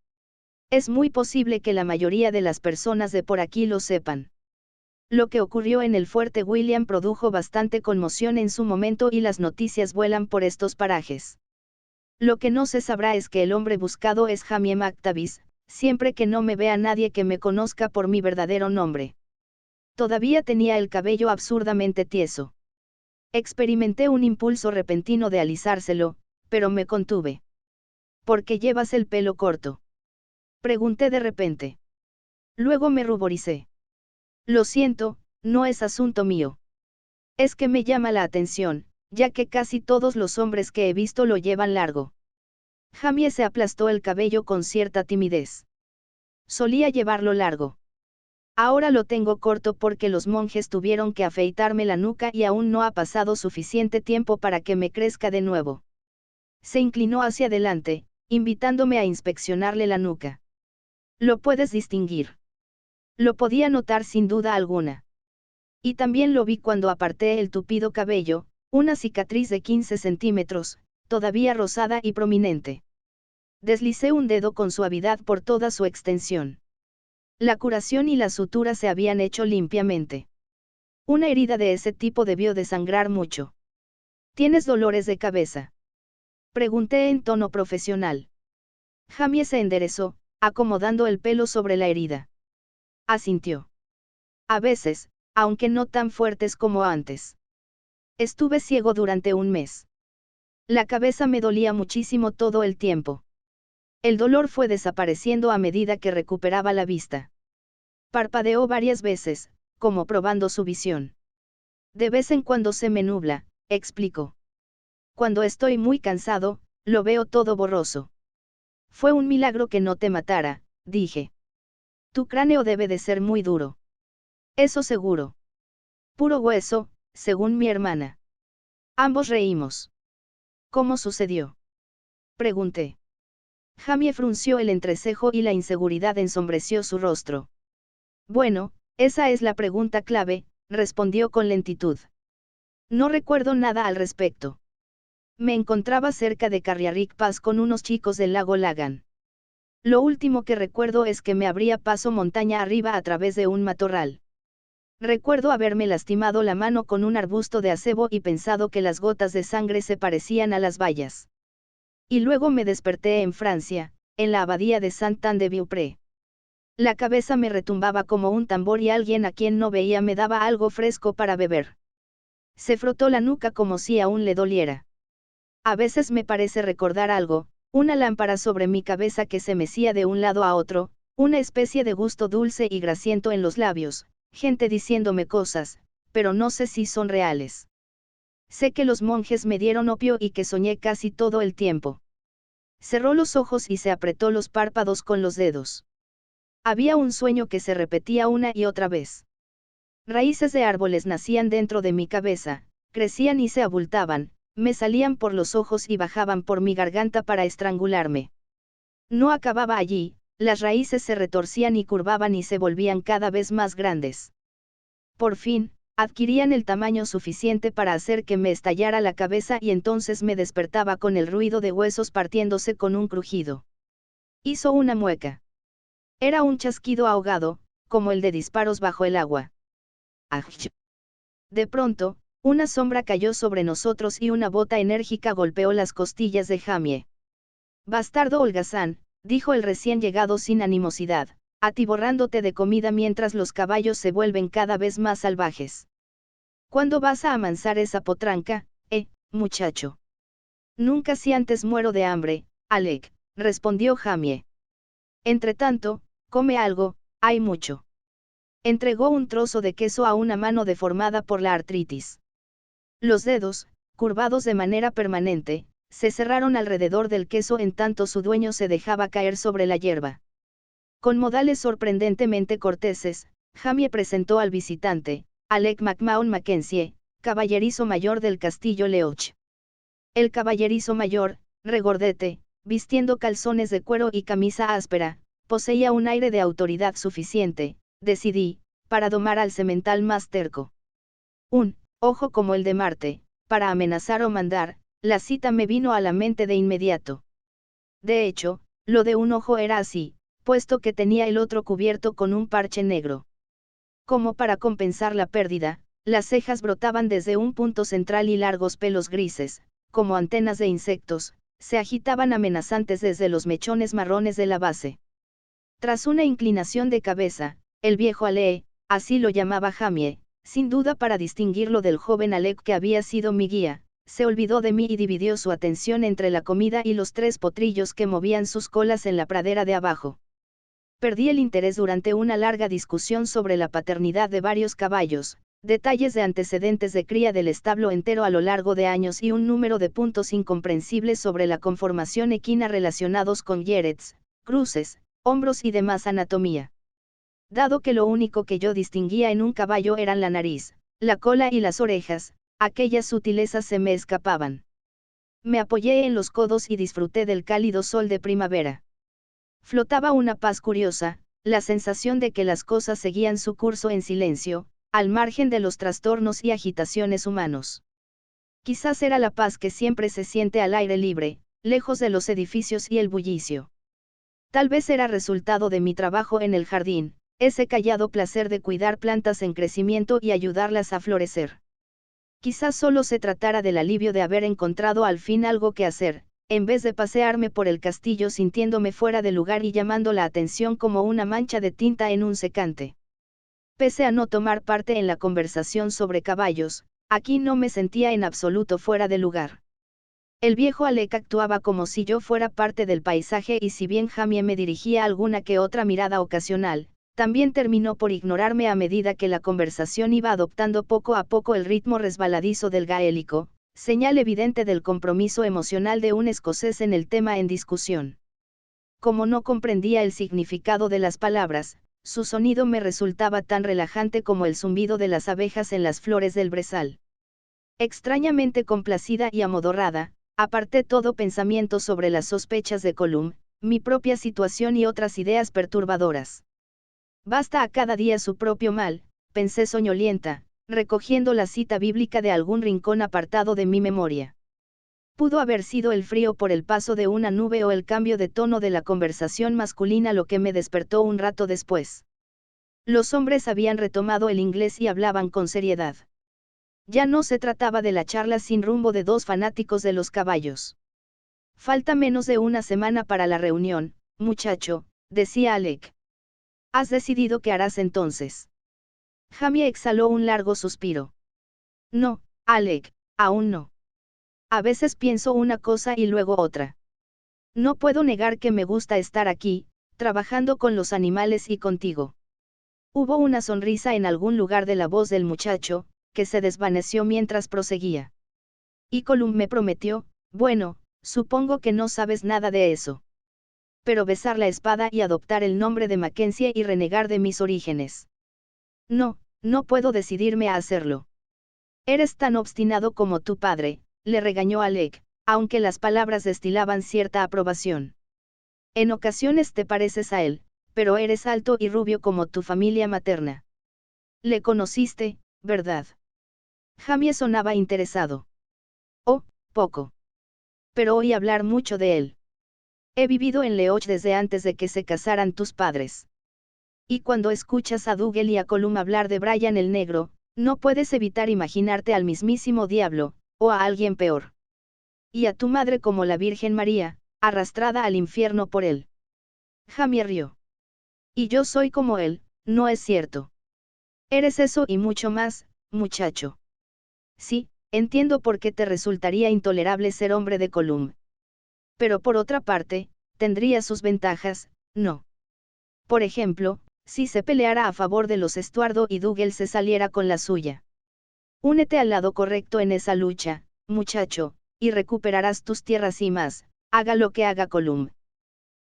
Es muy posible que la mayoría de las personas de por aquí lo sepan. Lo que ocurrió en el fuerte William produjo bastante conmoción en su momento y las noticias vuelan por estos parajes. Lo que no se sabrá es que el hombre buscado es Jamie McTavish, siempre que no me vea nadie que me conozca por mi verdadero nombre. Todavía tenía el cabello absurdamente tieso. Experimenté un impulso repentino de alisárselo, pero me contuve. ¿Por qué llevas el pelo corto? Pregunté de repente. Luego me ruboricé. Lo siento, no es asunto mío. Es que me llama la atención, ya que casi todos los hombres que he visto lo llevan largo. Jamie se aplastó el cabello con cierta timidez. Solía llevarlo largo. Ahora lo tengo corto porque los monjes tuvieron que afeitarme la nuca y aún no ha pasado suficiente tiempo para que me crezca de nuevo. Se inclinó hacia adelante, invitándome a inspeccionarle la nuca. ¿Lo puedes distinguir? Lo podía notar sin duda alguna. Y también lo vi cuando aparté el tupido cabello, una cicatriz de 15 centímetros, todavía rosada y prominente. Deslicé un dedo con suavidad por toda su extensión. La curación y la sutura se habían hecho limpiamente. Una herida de ese tipo debió desangrar mucho. ¿Tienes dolores de cabeza? Pregunté en tono profesional. Jamie se enderezó, acomodando el pelo sobre la herida. Asintió. A veces, aunque no tan fuertes como antes. Estuve ciego durante un mes. La cabeza me dolía muchísimo todo el tiempo. El dolor fue desapareciendo a medida que recuperaba la vista. Parpadeó varias veces, como probando su visión. De vez en cuando se me nubla, explicó. Cuando estoy muy cansado, lo veo todo borroso. Fue un milagro que no te matara, dije. Tu cráneo debe de ser muy duro. Eso seguro. Puro hueso, según mi hermana. Ambos reímos. ¿Cómo sucedió? Pregunté. Jamie frunció el entrecejo y la inseguridad ensombreció su rostro. Bueno, esa es la pregunta clave, respondió con lentitud. No recuerdo nada al respecto. Me encontraba cerca de Carriarick Pass con unos chicos del lago Lagan. Lo último que recuerdo es que me abría paso montaña arriba a través de un matorral. Recuerdo haberme lastimado la mano con un arbusto de acebo y pensado que las gotas de sangre se parecían a las bayas. Y luego me desperté en Francia, en la abadía de Saint-Anne-de-Beaupré. La cabeza me retumbaba como un tambor y alguien a quien no veía me daba algo fresco para beber. Se frotó la nuca como si aún le doliera. A veces me parece recordar algo, una lámpara sobre mi cabeza que se mecía de un lado a otro, una especie de gusto dulce y grasiento en los labios, gente diciéndome cosas, pero no sé si son reales. Sé que los monjes me dieron opio y que soñé casi todo el tiempo. Cerró los ojos y se apretó los párpados con los dedos. Había un sueño que se repetía una y otra vez. Raíces de árboles nacían dentro de mi cabeza, crecían y se abultaban, me salían por los ojos y bajaban por mi garganta para estrangularme. No acababa allí, las raíces se retorcían y curvaban y se volvían cada vez más grandes. Por fin, adquirían el tamaño suficiente para hacer que me estallara la cabeza y entonces me despertaba con el ruido de huesos partiéndose con un crujido. Hizo una mueca. Era un chasquido ahogado, como el de disparos bajo el agua. ¡Aj! De pronto, una sombra cayó sobre nosotros y una bota enérgica golpeó las costillas de Jamie. Bastardo holgazán, dijo el recién llegado sin animosidad, atiborrándote de comida mientras los caballos se vuelven cada vez más salvajes. ¿Cuándo vas a amansar esa potranca, muchacho? Nunca si antes muero de hambre, Alec, respondió Jamie. Entretanto, come algo, hay mucho. Entregó un trozo de queso a una mano deformada por la artritis. Los dedos, curvados de manera permanente, se cerraron alrededor del queso en tanto su dueño se dejaba caer sobre la hierba. Con modales sorprendentemente corteses, Jamie presentó al visitante, Alec McMahon Mackenzie, caballerizo mayor del castillo Leoch. El caballerizo mayor, regordete, vistiendo calzones de cuero y camisa áspera, poseía un aire de autoridad suficiente, decidí, para domar al semental más terco. Un ojo como el de Marte, para amenazar o mandar, la cita me vino a la mente de inmediato. De hecho, lo de un ojo era así, puesto que tenía el otro cubierto con un parche negro. Como para compensar la pérdida, las cejas brotaban desde un punto central y largos pelos grises, como antenas de insectos, se agitaban amenazantes desde los mechones marrones de la base. Tras una inclinación de cabeza, el viejo Alec, así lo llamaba Jamie, sin duda para distinguirlo del joven Alec que había sido mi guía, se olvidó de mí y dividió su atención entre la comida y los 3 potrillos que movían sus colas en la pradera de abajo. Perdí el interés durante una larga discusión sobre la paternidad de varios caballos, detalles de antecedentes de cría del establo entero a lo largo de años y un número de puntos incomprensibles sobre la conformación equina relacionados con yerets, cruces, hombros y demás anatomía. Dado que lo único que yo distinguía en un caballo eran la nariz, la cola y las orejas, aquellas sutilezas se me escapaban. Me apoyé en los codos y disfruté del cálido sol de primavera. Flotaba una paz curiosa, la sensación de que las cosas seguían su curso en silencio, al margen de los trastornos y agitaciones humanos. Quizás era la paz que siempre se siente al aire libre, lejos de los edificios y el bullicio. Tal vez era resultado de mi trabajo en el jardín, ese callado placer de cuidar plantas en crecimiento y ayudarlas a florecer. Quizás solo se tratara del alivio de haber encontrado al fin algo que hacer, en vez de pasearme por el castillo sintiéndome fuera de lugar y llamando la atención como una mancha de tinta en un secante. Pese a no tomar parte en la conversación sobre caballos, aquí no me sentía en absoluto fuera de lugar. El viejo Alec actuaba como si yo fuera parte del paisaje y si bien Jamie me dirigía alguna que otra mirada ocasional, también terminó por ignorarme a medida que la conversación iba adoptando poco a poco el ritmo resbaladizo del gaélico, señal evidente del compromiso emocional de un escocés en el tema en discusión. Como no comprendía el significado de las palabras, su sonido me resultaba tan relajante como el zumbido de las abejas en las flores del brezal. Extrañamente complacida y amodorrada, aparté todo pensamiento sobre las sospechas de Colum, mi propia situación y otras ideas perturbadoras. Basta a cada día su propio mal, pensé soñolienta, recogiendo la cita bíblica de algún rincón apartado de mi memoria. Pudo haber sido el frío por el paso de una nube o el cambio de tono de la conversación masculina lo que me despertó un rato después. Los hombres habían retomado el inglés y hablaban con seriedad. Ya no se trataba de la charla sin rumbo de 2 fanáticos de los caballos. Falta menos de una semana para la reunión, muchacho, decía Alec. ¿Has decidido qué harás entonces? Jamie exhaló un largo suspiro. No, Alec, aún no. A veces pienso una cosa y luego otra. No puedo negar que me gusta estar aquí, trabajando con los animales y contigo. Hubo una sonrisa en algún lugar de la voz del muchacho, que se desvaneció mientras proseguía. Y Colum me prometió, bueno, supongo que no sabes nada de eso. Pero besar la espada y adoptar el nombre de Mackenzie y renegar de mis orígenes. No, no puedo decidirme a hacerlo. Eres tan obstinado como tu padre, le regañó Alec, aunque las palabras destilaban cierta aprobación. En ocasiones te pareces a él, pero eres alto y rubio como tu familia materna. ¿Le conociste, ¿verdad? Jamie sonaba interesado. Oh, poco. Pero oí hablar mucho de él. He vivido en Leoch desde antes de que se casaran tus padres. Y cuando escuchas a Dougal y a Colum hablar de Brian el Negro, no puedes evitar imaginarte al mismísimo diablo, o a alguien peor. Y a tu madre como la Virgen María, arrastrada al infierno por él. Jamie rió. Y yo soy como él, ¿no es cierto? Eres eso y mucho más, muchacho. Sí, entiendo por qué te resultaría intolerable ser hombre de Colum. Pero por otra parte, tendría sus ventajas, ¿no? Por ejemplo, si se peleara a favor de los Estuardo y Dougal se saliera con la suya. Únete al lado correcto en esa lucha, muchacho, y recuperarás tus tierras y más, haga lo que haga Colum.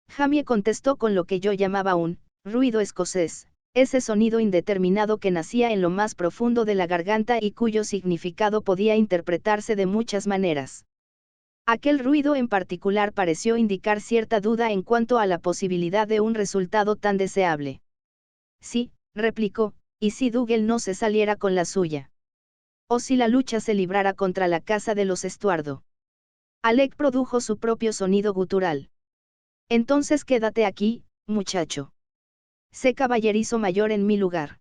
Jamie contestó con lo que yo llamaba un ruido escocés, ese sonido indeterminado que nacía en lo más profundo de la garganta y cuyo significado podía interpretarse de muchas maneras. Aquel ruido en particular pareció indicar cierta duda en cuanto a la posibilidad de un resultado tan deseable. Sí, replicó, y si Dougal no se saliera con la suya. O si la lucha se librara contra la casa de los Estuardo. Alec produjo su propio sonido gutural. Entonces quédate aquí, muchacho. Sé caballerizo mayor en mi lugar.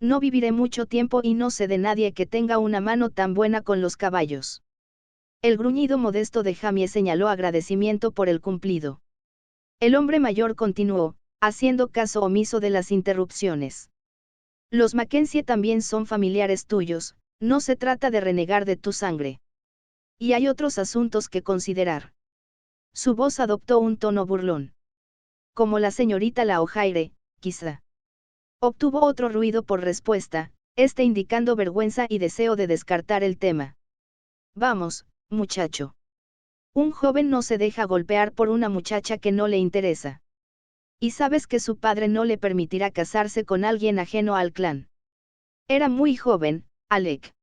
No viviré mucho tiempo y no sé de nadie que tenga una mano tan buena con los caballos. El gruñido modesto de Jamie señaló agradecimiento por el cumplido. El hombre mayor continuó, haciendo caso omiso de las interrupciones. Los Mackenzie también son familiares tuyos, no se trata de renegar de tu sangre. Y hay otros asuntos que considerar. Su voz adoptó un tono burlón. Como la señorita Laojaire, quizá. Obtuvo otro ruido por respuesta, este indicando vergüenza y deseo de descartar el tema. Vamos, muchacho. Un joven no se deja golpear por una muchacha que no le interesa. Y sabes que su padre no le permitirá casarse con alguien ajeno al clan. Era muy joven, Alec.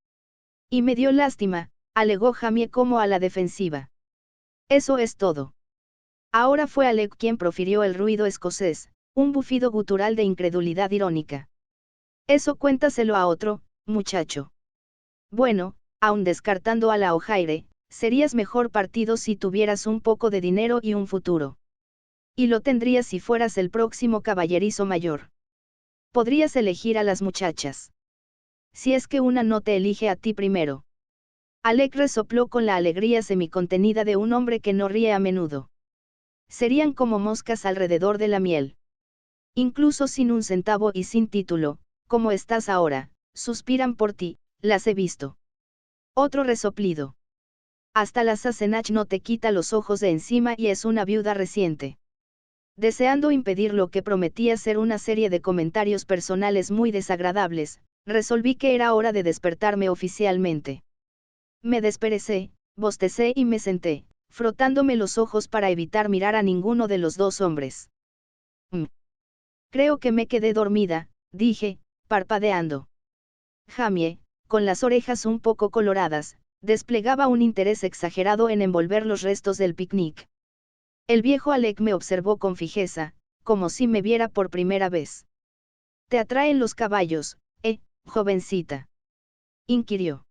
Y me dio lástima, alegó Jamie como a la defensiva. Eso es todo. Ahora fue Alec quien profirió el ruido escocés, un bufido gutural de incredulidad irónica. Eso cuéntaselo a otro, muchacho. Bueno, aun descartando a la Ojaire, serías mejor partido si tuvieras un poco de dinero y un futuro. Y lo tendrías si fueras el próximo caballerizo mayor. Podrías elegir a las muchachas. Si es que una no te elige a ti primero. Alec resopló con la alegría semicontenida de un hombre que no ríe a menudo. Serían como moscas alrededor de la miel. Incluso sin un centavo y sin título, como estás ahora, suspiran por ti, las he visto. Otro resoplido. Hasta la Sassenach no te quita los ojos de encima y es una viuda reciente. Deseando impedir lo que prometía ser una serie de comentarios personales muy desagradables, resolví que era hora de despertarme oficialmente. Me desperecé, bostecé y me senté, frotándome los ojos para evitar mirar a ninguno de los dos hombres. Creo que me quedé dormida, dije, parpadeando. Jamie, con las orejas un poco coloradas, desplegaba un interés exagerado en envolver los restos del picnic. El viejo Alec me observó con fijeza, como si me viera por primera vez. ¿Te atraen los caballos, jovencita? Inquirió.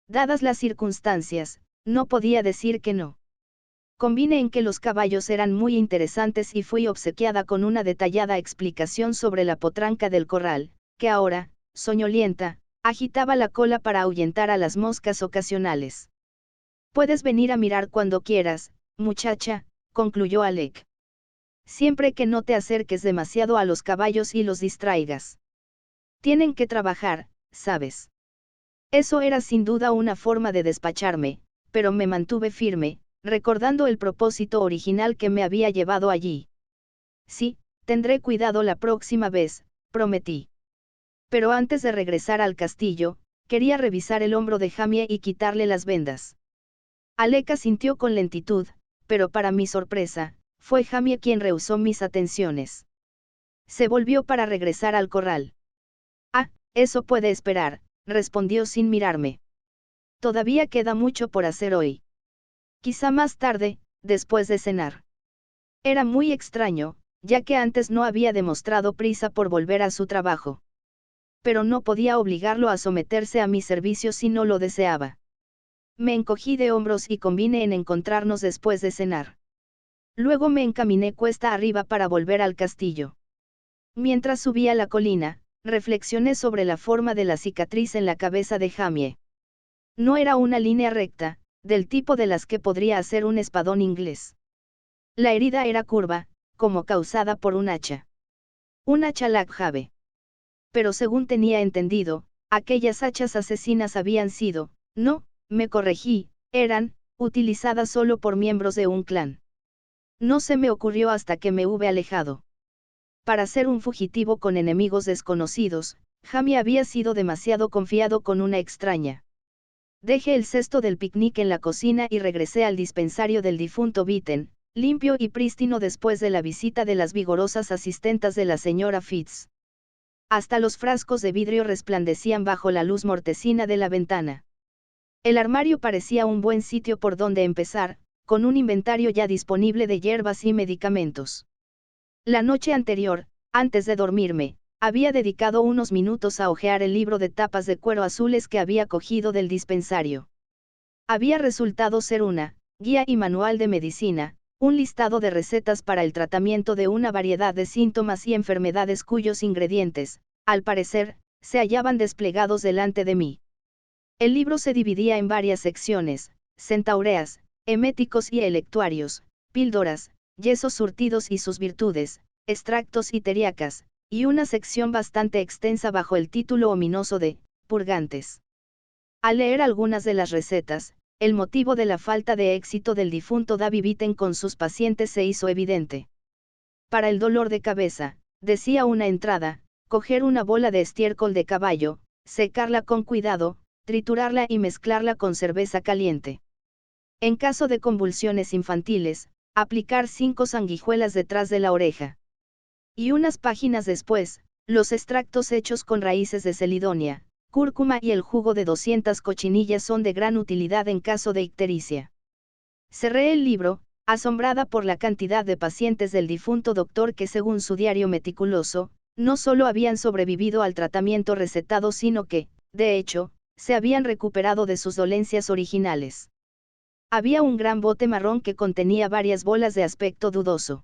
Dadas las circunstancias, no podía decir que no. Convine en que los caballos eran muy interesantes y fui obsequiada con una detallada explicación sobre la potranca del corral, que ahora, soñolienta, agitaba la cola para ahuyentar a las moscas ocasionales. Puedes venir a mirar cuando quieras, muchacha, concluyó Alec. Siempre que no te acerques demasiado a los caballos y los distraigas. Tienen que trabajar, ¿sabes? Eso era sin duda una forma de despacharme, pero me mantuve firme, recordando el propósito original que me había llevado allí. Sí, tendré cuidado la próxima vez, prometí. Pero antes de regresar al castillo, quería revisar el hombro de Jamie y quitarle las vendas. Alec asintió con lentitud, pero para mi sorpresa, fue Jamie quien rehusó mis atenciones. Se volvió para regresar al corral. Ah, eso puede esperar, respondió sin mirarme. Todavía queda mucho por hacer hoy. Quizá más tarde, después de cenar. Era muy extraño, ya que antes no había demostrado prisa por volver a su trabajo. pero no podía obligarlo a someterse a mi servicio si no lo deseaba. Me encogí de hombros y convine en encontrarnos después de cenar. Luego me encaminé cuesta arriba para volver al castillo. Mientras subía la colina, reflexioné sobre la forma de la cicatriz en la cabeza de Jamie. No era una línea recta, del tipo de las que podría hacer un espadón inglés. La herida era curva, como causada por un hacha. Un hacha Lakhave. Pero según tenía entendido, aquellas hachas asesinas habían sido, no, me corregí, eran, utilizadas solo por miembros de un clan. No se me ocurrió hasta que me hube alejado. Para ser un fugitivo con enemigos desconocidos, Jamie había sido demasiado confiado con una extraña. Dejé el cesto del picnic en la cocina y regresé al dispensario del difunto Vitten, limpio y prístino después de la visita de las vigorosas asistentas de la señora Fitz. Hasta los frascos de vidrio resplandecían bajo la luz mortecina de la ventana. El armario parecía un buen sitio por donde empezar, con un inventario ya disponible de hierbas y medicamentos. La noche anterior, antes de dormirme, había dedicado unos minutos a hojear el libro de tapas de cuero azules que había cogido del dispensario. Había resultado ser una guía y manual de medicina, un listado de recetas para el tratamiento de una variedad de síntomas y enfermedades cuyos ingredientes, al parecer, se hallaban desplegados delante de mí. El libro se dividía en varias secciones: centaureas, eméticos y electuarios, píldoras, yesos surtidos y sus virtudes, extractos y teriacas, y una sección bastante extensa bajo el título ominoso de purgantes. Al leer algunas de las recetas, el motivo de la falta de éxito del difunto Davy Vitten con sus pacientes se hizo evidente. Para el dolor de cabeza, decía una entrada, coger una bola de estiércol de caballo, secarla con cuidado, triturarla y mezclarla con cerveza caliente. En caso de convulsiones infantiles, aplicar 5 sanguijuelas detrás de la oreja. Y unas páginas después, los extractos hechos con raíces de celidonia, cúrcuma y el jugo de 200 cochinillas son de gran utilidad en caso de ictericia. Cerré el libro, asombrada por la cantidad de pacientes del difunto doctor que, según su diario meticuloso, no solo habían sobrevivido al tratamiento recetado sino que, de hecho, se habían recuperado de sus dolencias originales. Había un gran bote marrón que contenía varias bolas de aspecto dudoso.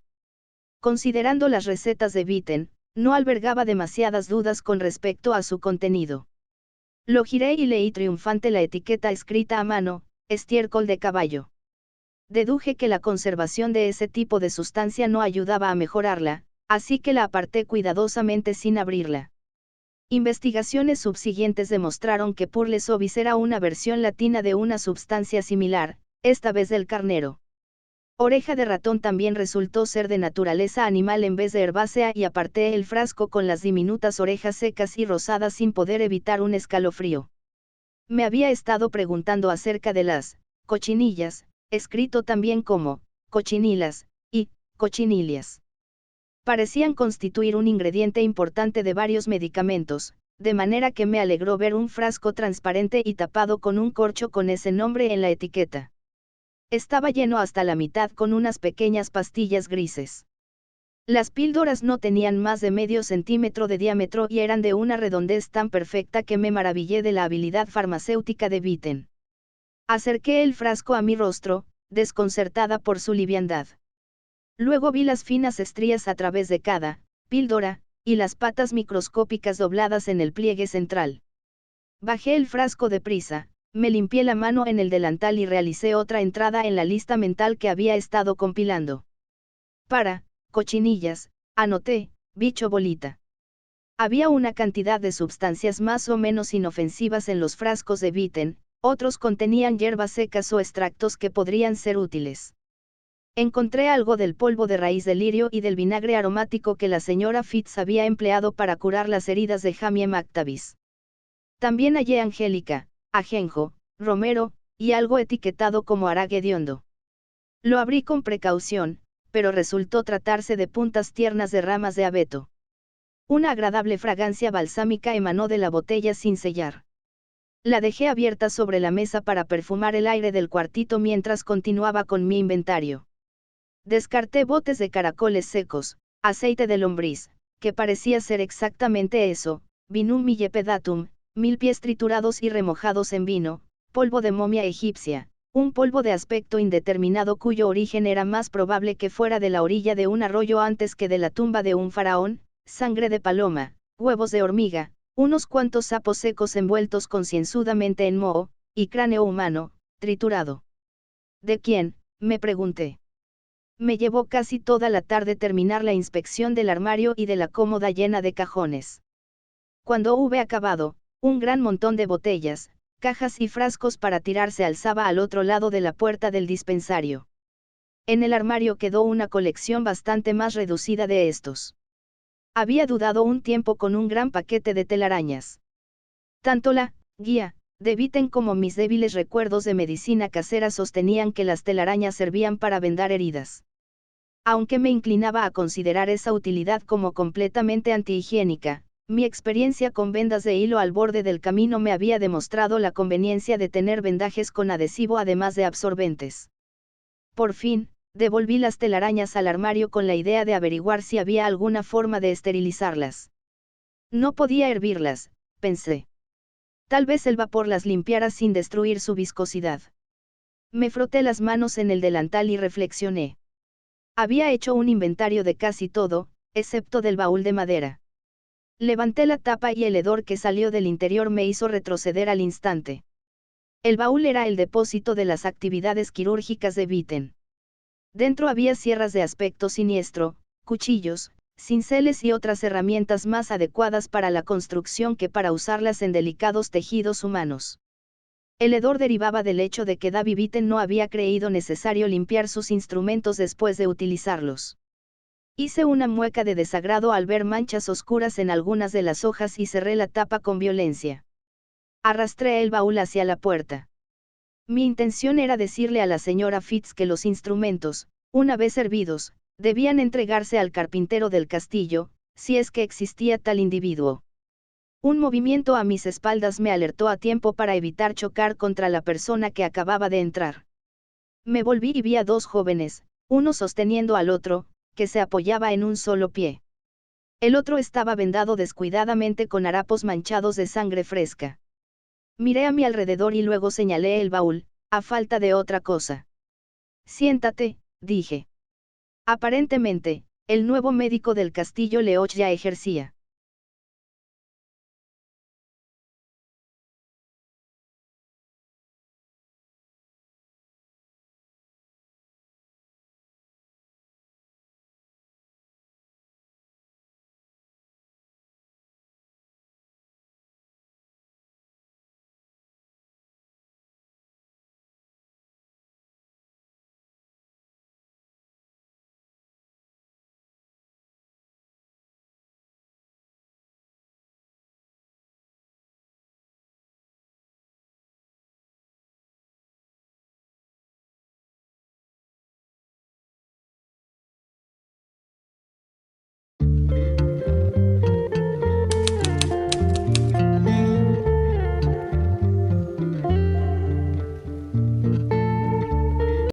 Considerando las recetas de Vitten, no albergaba demasiadas dudas con respecto a su contenido. Lo giré y leí triunfante la etiqueta escrita a mano: estiércol de caballo. Deduje que la conservación de ese tipo de sustancia no ayudaba a mejorarla, así que la aparté cuidadosamente sin abrirla. Investigaciones subsiguientes demostraron que Purles ovis era una versión latina de una sustancia similar, esta vez del carnero. Oreja de ratón también resultó ser de naturaleza animal en vez de herbácea y aparté el frasco con las diminutas orejas secas y rosadas sin poder evitar un escalofrío. Me había estado preguntando acerca de las cochinillas, escrito también como cochinilas y cochinilias. Parecían constituir un ingrediente importante de varios medicamentos, de manera que me alegró ver un frasco transparente y tapado con un corcho con ese nombre en la etiqueta. Estaba lleno hasta la mitad con unas pequeñas pastillas grises. Las píldoras no tenían más de medio centímetro de diámetro y eran de una redondez tan perfecta que me maravillé de la habilidad farmacéutica de Vitten. Acerqué el frasco a mi rostro, desconcertada por su liviandad. Luego vi las finas estrías a través de cada píldora, y las patas microscópicas dobladas en el pliegue central. Bajé el frasco deprisa, me limpié la mano en el delantal y realicé otra entrada en la lista mental que había estado compilando. Para cochinillas, anoté, bicho bolita. Había una cantidad de sustancias más o menos inofensivas en los frascos de Vitten, otros contenían hierbas secas o extractos que podrían ser útiles. Encontré algo del polvo de raíz de lirio y del vinagre aromático que la señora Fitz había empleado para curar las heridas de Jamie McTavish. También hallé angélica, ajenjo, romero, y algo etiquetado como arague hediondo. Lo abrí con precaución, pero resultó tratarse de puntas tiernas de ramas de abeto. Una agradable fragancia balsámica emanó de la botella sin sellar. La dejé abierta sobre la mesa para perfumar el aire del cuartito mientras continuaba con mi inventario. Descarté botes de caracoles secos, aceite de lombriz, que parecía ser exactamente eso, vinum millepedatum, 1000 pies triturados y remojados en vino, polvo de momia egipcia, un polvo de aspecto indeterminado cuyo origen era más probable que fuera de la orilla de un arroyo antes que de la tumba de un faraón, sangre de paloma, huevos de hormiga, unos cuantos sapos secos envueltos concienzudamente en moho, y cráneo humano, triturado. ¿De quién?, me pregunté. Me llevó casi toda la tarde terminar la inspección del armario y de la cómoda llena de cajones. Cuando hube acabado, un gran montón de botellas, cajas y frascos para tirar se alzaba al otro lado de la puerta del dispensario. En el armario quedó una colección bastante más reducida de estos. Había dudado un tiempo con un gran paquete de telarañas. Tanto la guía de Witten como mis débiles recuerdos de medicina casera sostenían que las telarañas servían para vendar heridas. Aunque me inclinaba a considerar esa utilidad como completamente antihigiénica, mi experiencia con vendas de hilo al borde del camino me había demostrado la conveniencia de tener vendajes con adhesivo además de absorbentes. Por fin, devolví las telarañas al armario con la idea de averiguar si había alguna forma de esterilizarlas. No podía hervirlas, pensé. Tal vez el vapor las limpiara sin destruir su viscosidad. Me froté las manos en el delantal y reflexioné. Había hecho un inventario de casi todo, excepto del baúl de madera. Levanté la tapa y el hedor que salió del interior me hizo retroceder al instante. El baúl era el depósito de las actividades quirúrgicas de Witten. Dentro había sierras de aspecto siniestro, cuchillos, cinceles y otras herramientas más adecuadas para la construcción que para usarlas en delicados tejidos humanos. El hedor derivaba del hecho de que Davy Witten no había creído necesario limpiar sus instrumentos después de utilizarlos. Hice una mueca de desagrado al ver manchas oscuras en algunas de las hojas y cerré la tapa con violencia. Arrastré el baúl hacia la puerta. Mi intención era decirle a la señora Fitz que los instrumentos, una vez servidos, debían entregarse al carpintero del castillo, si es que existía tal individuo. Un movimiento a mis espaldas me alertó a tiempo para evitar chocar contra la persona que acababa de entrar. Me volví y vi a dos jóvenes, uno sosteniendo al otro, que se apoyaba en un solo pie. El otro estaba vendado descuidadamente con harapos manchados de sangre fresca. Miré a mi alrededor y luego señalé el baúl, a falta de otra cosa. Siéntate, dije. Aparentemente, el nuevo médico del castillo Leoch ya ejercía.